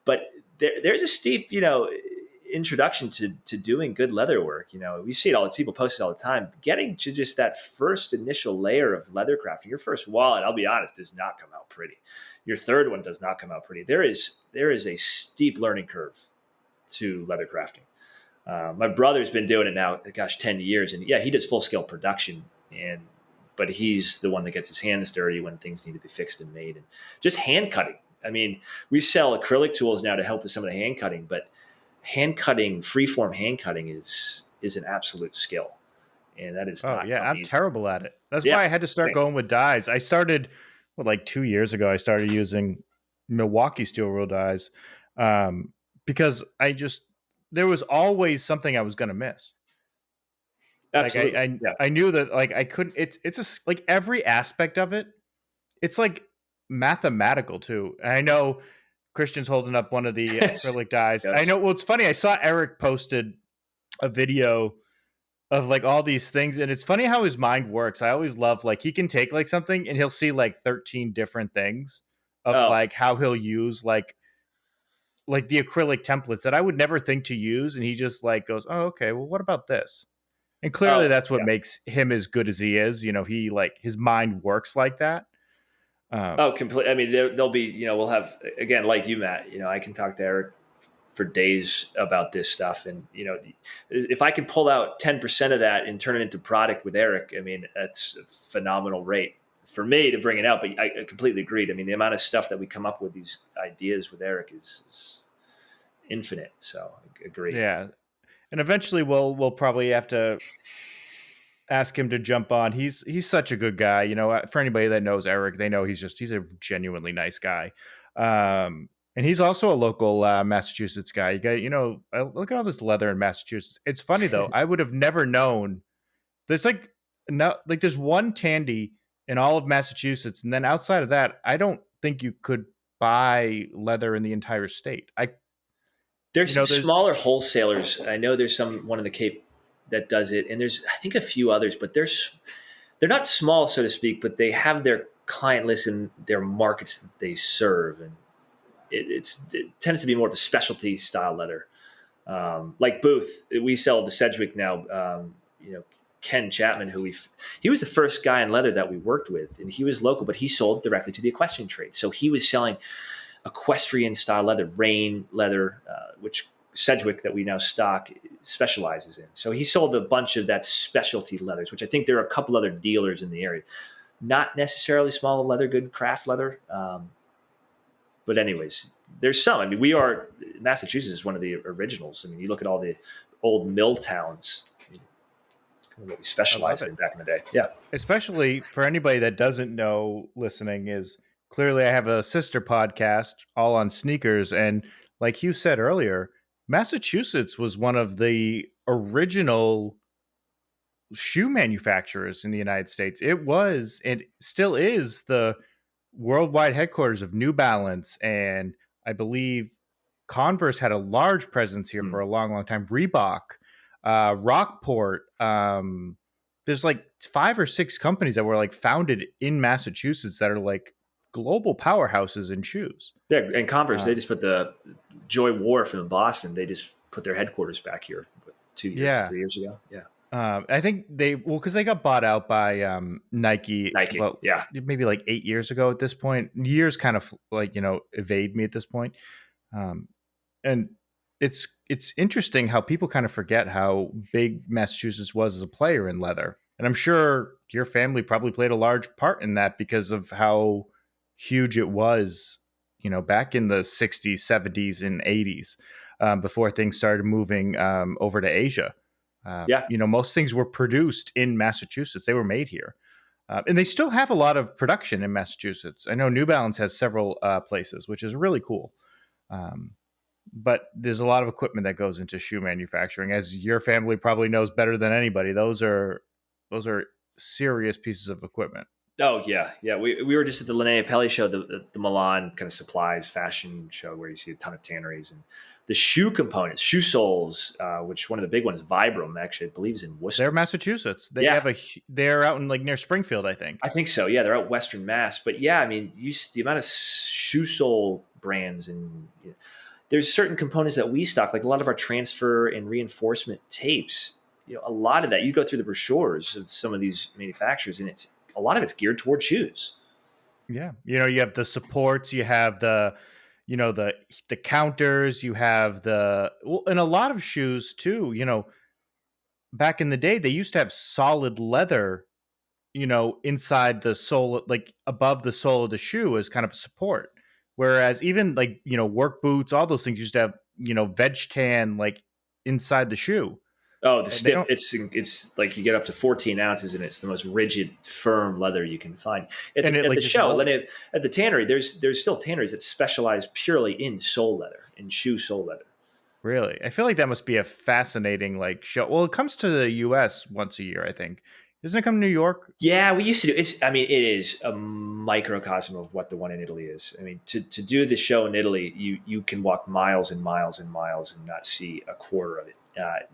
but there's a steep, introduction to doing good leather work. We see it all. People post it all the time. Getting to just that first initial layer of leather crafting, your first wallet, I'll be honest, does not come out pretty. Your third one does not come out pretty. There is a steep learning curve to leather crafting. My brother's been doing it now, gosh, 10 years, and yeah, he does full scale production, but he's the one that gets his hands dirty when things need to be fixed and made, and just hand cutting. I mean, we sell acrylic tools now to help with some of the hand cutting, but hand cutting, freeform hand cutting is an absolute skill, and that does Oh not yeah, come I'm easy. terrible at it. That's Yeah, why I had to start same. going with dyes. I started like 2 years ago. I started using Milwaukee steel rule dyes um, because I just there was always something I was going to miss. Like Absolutely. Yeah. I knew that like I couldn't. Like every aspect of it. It's like mathematical too. And I know Christian's holding up one of the Yes. acrylic dyes. I Goes. know. Well, it's funny. I saw Eric posted a video of like all these things, and it's funny how his mind works. I always love like he can take like something and he'll see like 13 different things of Oh. like how he'll use like the acrylic templates that I would never think to use, and he just like goes, "Oh, okay. Well, what about this?" And clearly, Oh. that's what Yeah. makes him as good as he is. He like his mind works like that. Um, Oh, complete. I mean, there'll be, we'll have, again, like you, Matt, I can talk to Eric for days about this stuff. And, if I could pull out 10% of that and turn it into product with Eric, I mean, that's a phenomenal rate for me to bring it out. But I completely agreed. I mean, the amount of stuff that we come up with, these ideas with Eric is infinite. So I agree. yeah, and eventually we'll probably have to ask him to jump on. He's such a good guy. For anybody that knows Eric, they know he's a genuinely nice guy. And he's also a local Massachusetts guy. You got look at all this leather in Massachusetts. It's funny though. I would have never known. There's like no like there's one Tandy in all of Massachusetts, and then outside of that, I don't think you could buy leather in the entire state. There's some There's smaller wholesalers. I know there's one in the Cape that does it, and there's I think a few others, but they're not small, so to speak, but they have their client list and their markets that they serve, and it tends to be more of a specialty style leather. Like Booth, we sell the Sedgwick now. Ken Chapman, he was the first guy in leather that we worked with, and he was local, but he sold directly to the equestrian trade. So he was selling equestrian style leather, rain leather, which Sedgwick that we now stock specializes in. So he sold a bunch of that specialty leathers, which I think there are a couple other dealers in the area. Not necessarily small leather, good craft leather. But anyways, there's some. I mean, Massachusetts is one of the originals. I mean, you look at all the old mill towns, kind of what we I love specialized it. in back in the day. Yeah. Especially for anybody that doesn't know listening is clearly I have a sister podcast all on sneakers, and like you said earlier, Massachusetts was one of the original shoe manufacturers in the United States. It was and still is the worldwide headquarters of New Balance, and I believe Converse had a large presence here for Mm. a long, long time. Reebok, Rockport. There's like 5 or 6 companies that were like founded in Massachusetts that are like global powerhouses in shoes. Yeah, and Converse, Uh, they just put the Joy Wharf in Boston. They just put their headquarters back here 2 years, yeah. 3 years ago. Yeah, I think because they got bought out by Nike Nike. about Yeah. maybe like 8 years ago at this point. Years kind of like, evade me at this point. Um, and it's interesting how people kind of forget how big Massachusetts was as a player in leather. And I'm sure your family probably played a large part in that because of how huge it was, back in the 60s, 70s, and 80s, before things started moving over to Asia. Yeah. Most things were produced in Massachusetts. They were made here. And they still have a lot of production in Massachusetts. I know New Balance has several places, which is really cool. Um, but there's a lot of equipment that goes into shoe manufacturing, as your family probably knows better than anybody. Those are serious pieces of equipment. Oh yeah, yeah. We were just at the Linnea Pelli show, the Milan kind of supplies fashion show where you see a ton of tanneries and the shoe components, shoe soles, which one of the big ones, Vibram, actually, I believe is in They're Worcester. Massachusetts. Yeah, They're out in like near Springfield, I think. I think so. Yeah, they're out Western Mass. But yeah, I mean, the amount of shoe sole brands and there's certain components that we stock, like a lot of our transfer and reinforcement tapes. A lot of that you go through the brochures of some of these manufacturers, and it's a lot of it's geared toward shoes. Yeah, you have the supports, you have the counters, you have and a lot of shoes too. Back in the day, they used to have solid leather, inside the sole, like above the sole of the shoe as kind of a support. Whereas even like, work boots, all those things used to have, veg tan like inside the shoe. Oh, the They stiff! don't, It's like you get up to 14 ounces, and it's the most rigid, firm leather you can find. At and the it at like the just show, rolls. at the tannery, there's still tanneries that specialize purely in sole leather, in shoe sole leather. Really, I feel like that must be a fascinating like show. Well, it comes to the U.S. once a year, I think. Doesn't it come to New York? Yeah, we used to do it's. I mean, it is a microcosm of what the one in Italy is. I mean, to do the show in Italy, you can walk miles and miles and miles and not see a quarter of it.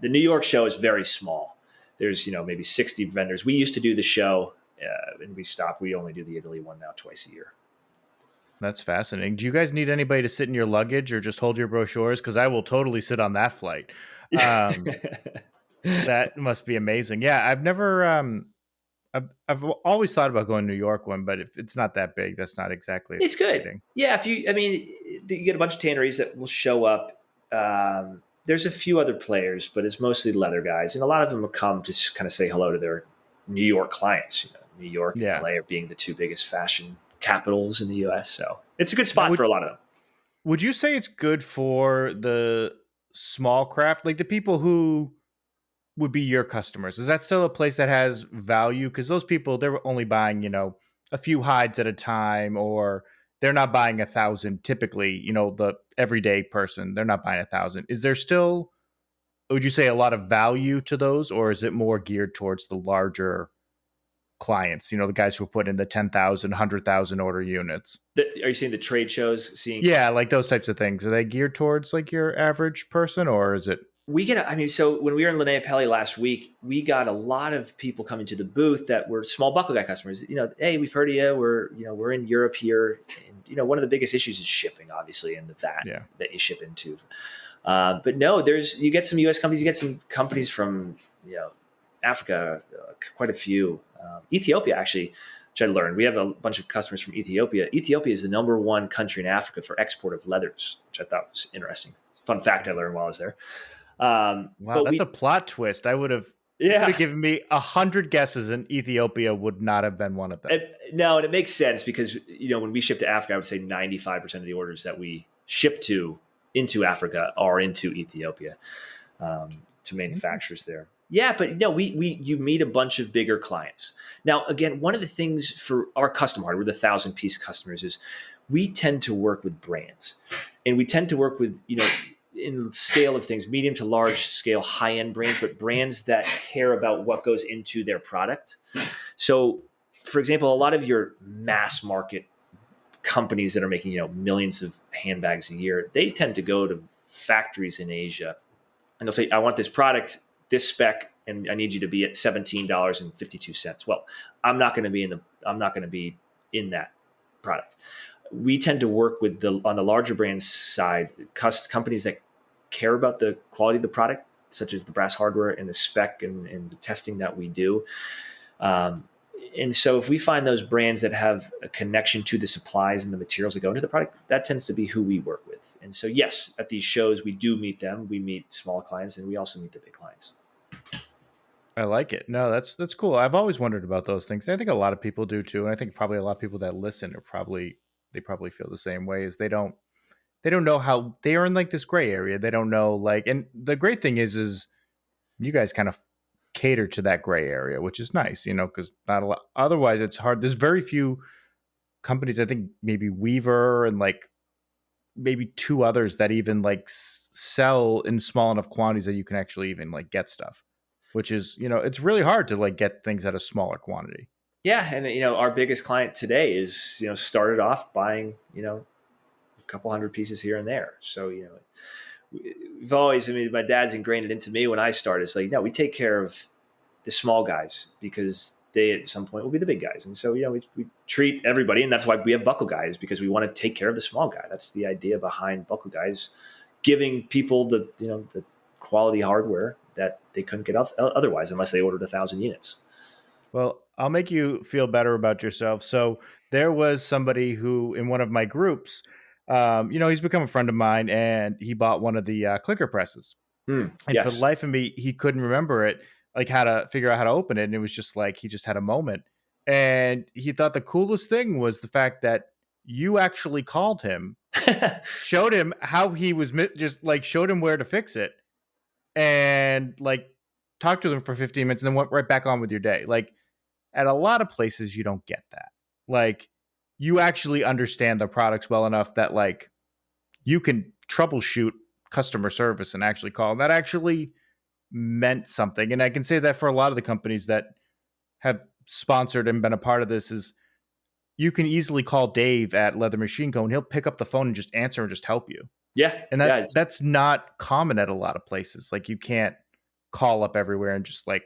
The New York show is very small. There's maybe 60 vendors. We used to do the show, and we stopped. We only do the Italy one now twice a year. That's fascinating. Do you guys need anybody to sit in your luggage or just hold your brochures? Because I will totally sit on that flight. Um, that must be amazing. Yeah, I've never. I've always thought about going to New York one, but if it's not that big, that's not exactly It's good. exciting. Yeah, I mean, you get a bunch of tanneries that will show up. There's a few other players, but it's mostly leather guys, and a lot of them will come to kind of say hello to their New York clients. New York and Yeah. LA are being the two biggest fashion capitals in the U.S., so it's a good Now, spot for a lot of them. would you say it's good for the small craft, like the people who would be your customers? Is that still a place that has value? Because those people, they're only buying, a few hides at a time, or they're not buying 1,000. Typically, the everyday person, they're not buying 1,000. Is there still, would you say, a lot of value to those, or is it more geared towards the larger clients? The guys who put in the 10,000, 100,000 order units. Are you seeing the trade shows? Seeing Yeah, like those types of things. Are they geared towards like your average person, or is it? we get I mean, so when we were in Linnea Pelli last week, we got a lot of people coming to the booth that were small Buckleguy customers. Hey, we've heard of you. We're in Europe here, and one of the biggest issues is shipping, obviously, and the VAT Yeah. that you ship into. But no, you get some U.S. companies, you get some companies from Africa, quite a few. Ethiopia, actually, which I learned. We have a bunch of customers from Ethiopia. Ethiopia is the number one country in Africa for export of leathers, which I thought was interesting. Fun fact I learned while I was there. Wow, But that's a plot twist. You could yeah, have given me 100 guesses, and Ethiopia would not have been one of them. no, and it makes sense because when we ship to Africa, I would say 95% of the orders that we ship into Africa are into Ethiopia to manufacturers there. Yeah, but no, you meet a bunch of bigger clients. Now, again, one of the things for our custom hardware, the 1,000-piece customers, is we tend to work with brands, and we tend to work with in scale of things, medium to large scale, high end brands, but brands that care about what goes into their product. So, for example, a lot of your mass market companies that are making, millions of handbags a year, they tend to go to factories in Asia, and they'll say, I want this product, this spec, and I need you to be at $17.52. Well, I'm not going to be in that product. We tend to work with on the larger brand side, companies that care about the quality of the product, such as the brass hardware and the spec and the testing that we do. Um, and so if we find those brands that have a connection to the supplies and the materials that go into the product, that tends to be who we work with. And so, yes, at these shows, we do meet them. We meet small clients, and we also meet the big clients. I like it. No, that's cool. I've always wondered about those things. I think a lot of people do too, and I think probably a lot of people that listen are probably they probably feel the same way. Is they don't know how they are in like this gray area. They don't know like, and the great thing is you guys kind of cater to that gray area, which is nice, because not a lot. Otherwise, it's hard. There's very few companies. I think maybe Weaver and like maybe two others that even like sell in small enough quantities that you can actually even like get stuff, which is it's really hard to like get things at a smaller quantity. Yeah, and our biggest client today is started off buying a couple hundred pieces here and there. So we've always, I mean, my dad's ingrained it into me when I started. It's like, no, we take care of the small guys because they at some point will be the big guys. And so, we treat everybody. And that's why we have Buckleguys, because we want to take care of the small guy. That's the idea behind Buckleguys, giving people the quality hardware that they couldn't get otherwise unless they ordered 1,000 units. Well, I'll make you feel better about yourself. So there was somebody who in one of my groups, he's become a friend of mine, and he bought one of the clicker presses. And for the Yes. life of me, he couldn't remember it, like how to figure out how to open it. And it was just like he just had a moment. And he thought the coolest thing was the fact that you actually called him, showed him how he was just like showed him where to fix it, and like talked to them for 15 minutes and then went right back on with your day. Like at a lot of places, you don't get that. Like you actually understand the products well enough that like you can troubleshoot customer service and actually call. And that actually meant something. And I can say that for a lot of the companies that have sponsored and been a part of this is you can easily call Dave at Leather Machine Co. and he'll pick up the phone and just answer and just help you. Yeah. And Yeah. that's not common at a lot of places. Like you can't call up everywhere and just like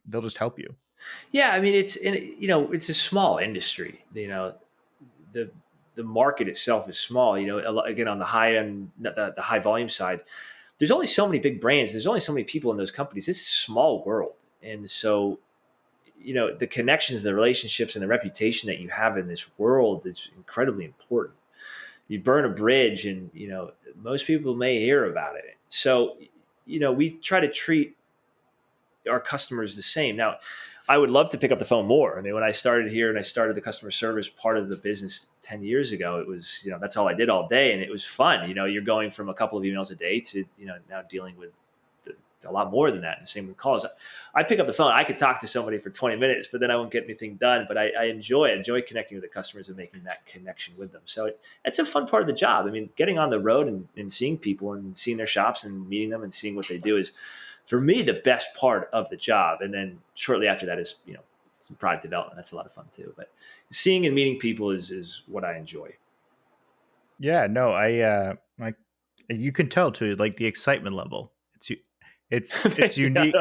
they'll just help you. Yeah. I mean, it's a small industry, the, the market itself is small, again, on the high end, the high volume side, there's only so many big brands. There's only so many people in those companies. It's a small world. And so, the connections, the relationships, and the reputation that you have in this world is incredibly important. You burn a bridge and, most people may hear about it. So, we try to treat our customers the same. Now, I would love to pick up the phone more. I mean, when I started here and I started the customer service part of the business 10 years ago, it was, that's all I did all day. And it was fun. You're going from a couple of emails a day to, now dealing with a lot more than that. And the same with calls. I pick up the phone. I could talk to somebody for 20 minutes, but then I won't get anything done. But I enjoy connecting with the customers and making that connection with them. So it's a fun part of the job. I mean, getting on the road and seeing people and seeing their shops and meeting them and seeing what they do is, for me, the best part of the job. And then shortly after that is, some product development. That's a lot of fun too. But seeing and meeting people is what I enjoy. Yeah, no, I you can tell too, like the excitement level. It's unique.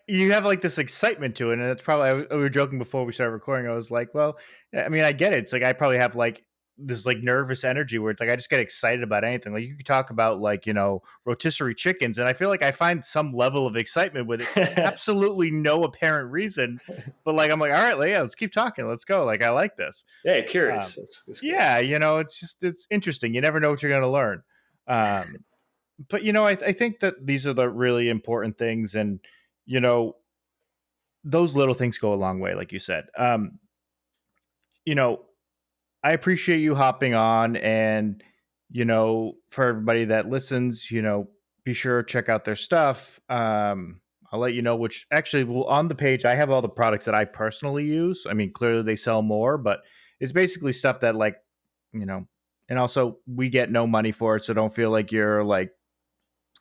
You have like this excitement to it, and it's probably we were joking before we started recording. I was like, well, I mean, I get it. It's like I probably have like this like nervous energy where it's like I just get excited about anything. Like you could talk about like rotisserie chickens, and I feel like I find some level of excitement with it. Absolutely no apparent reason, but like I'm like, all right, yeah, let's keep talking. Let's go. Like I like this. Yeah, curious. That's good. Yeah, it's interesting. You never know what you're going to learn. But I think that these are the really important things, and you know, those little things go a long way, like you said. You know, I appreciate you hopping on, and for everybody that listens, be sure to check out their stuff. I'll let you know which actually will on the page. I have all the products that I personally use. I mean, clearly they sell more, but it's basically stuff that like, and also we get no money for it, so don't feel like you're like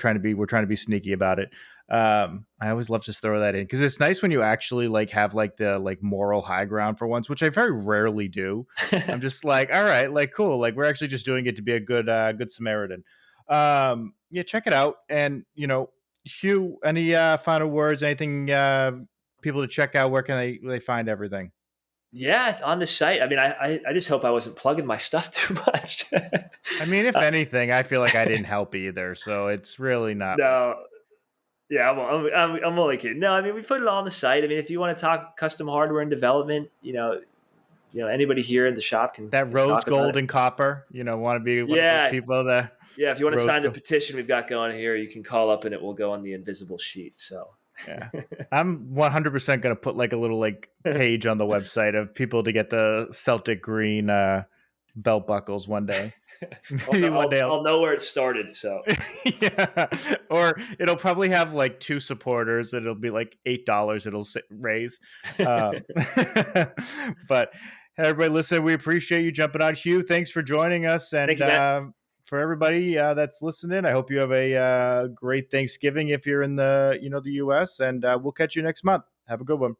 we're trying to be sneaky about it. I always love to just throw that in because it's nice when you actually like have like the like moral high ground for once, which I very rarely do. I'm just like, all right, like cool, like we're actually just doing it to be a good Samaritan. Yeah, check it out, and Hugh, any final words? Anything people to check out? Where can they find everything? Yeah, on the site. I mean, I just hope I wasn't plugging my stuff too much. I mean, if Uh, anything, I feel like I didn't help either, so it's really not much. no, yeah, I'm only kidding. No, I mean, we put it all on the site. I mean, if you want to talk custom hardware and development, anybody here in the shop can That can rose talk about gold it. and copper, want to be one of those Yeah, people that yeah. If you want to rose sign the gold. petition we've got going here, you can call up and it will go on the invisible sheet. So, Yeah. I'm 100% going to put like a little like page on the website of people to get the Celtic green belt buckles one day. Maybe one day I'll know where it started. So, yeah. Or it'll probably have like two supporters. It'll be like $8 it'll raise. Um, but hey, everybody, listen, we appreciate you jumping on. Hugh, thanks for joining us. thank And you, Matt. for everybody that's listening, I hope you have a great Thanksgiving if you're in the U.S. And we'll catch you next month. Have a good one.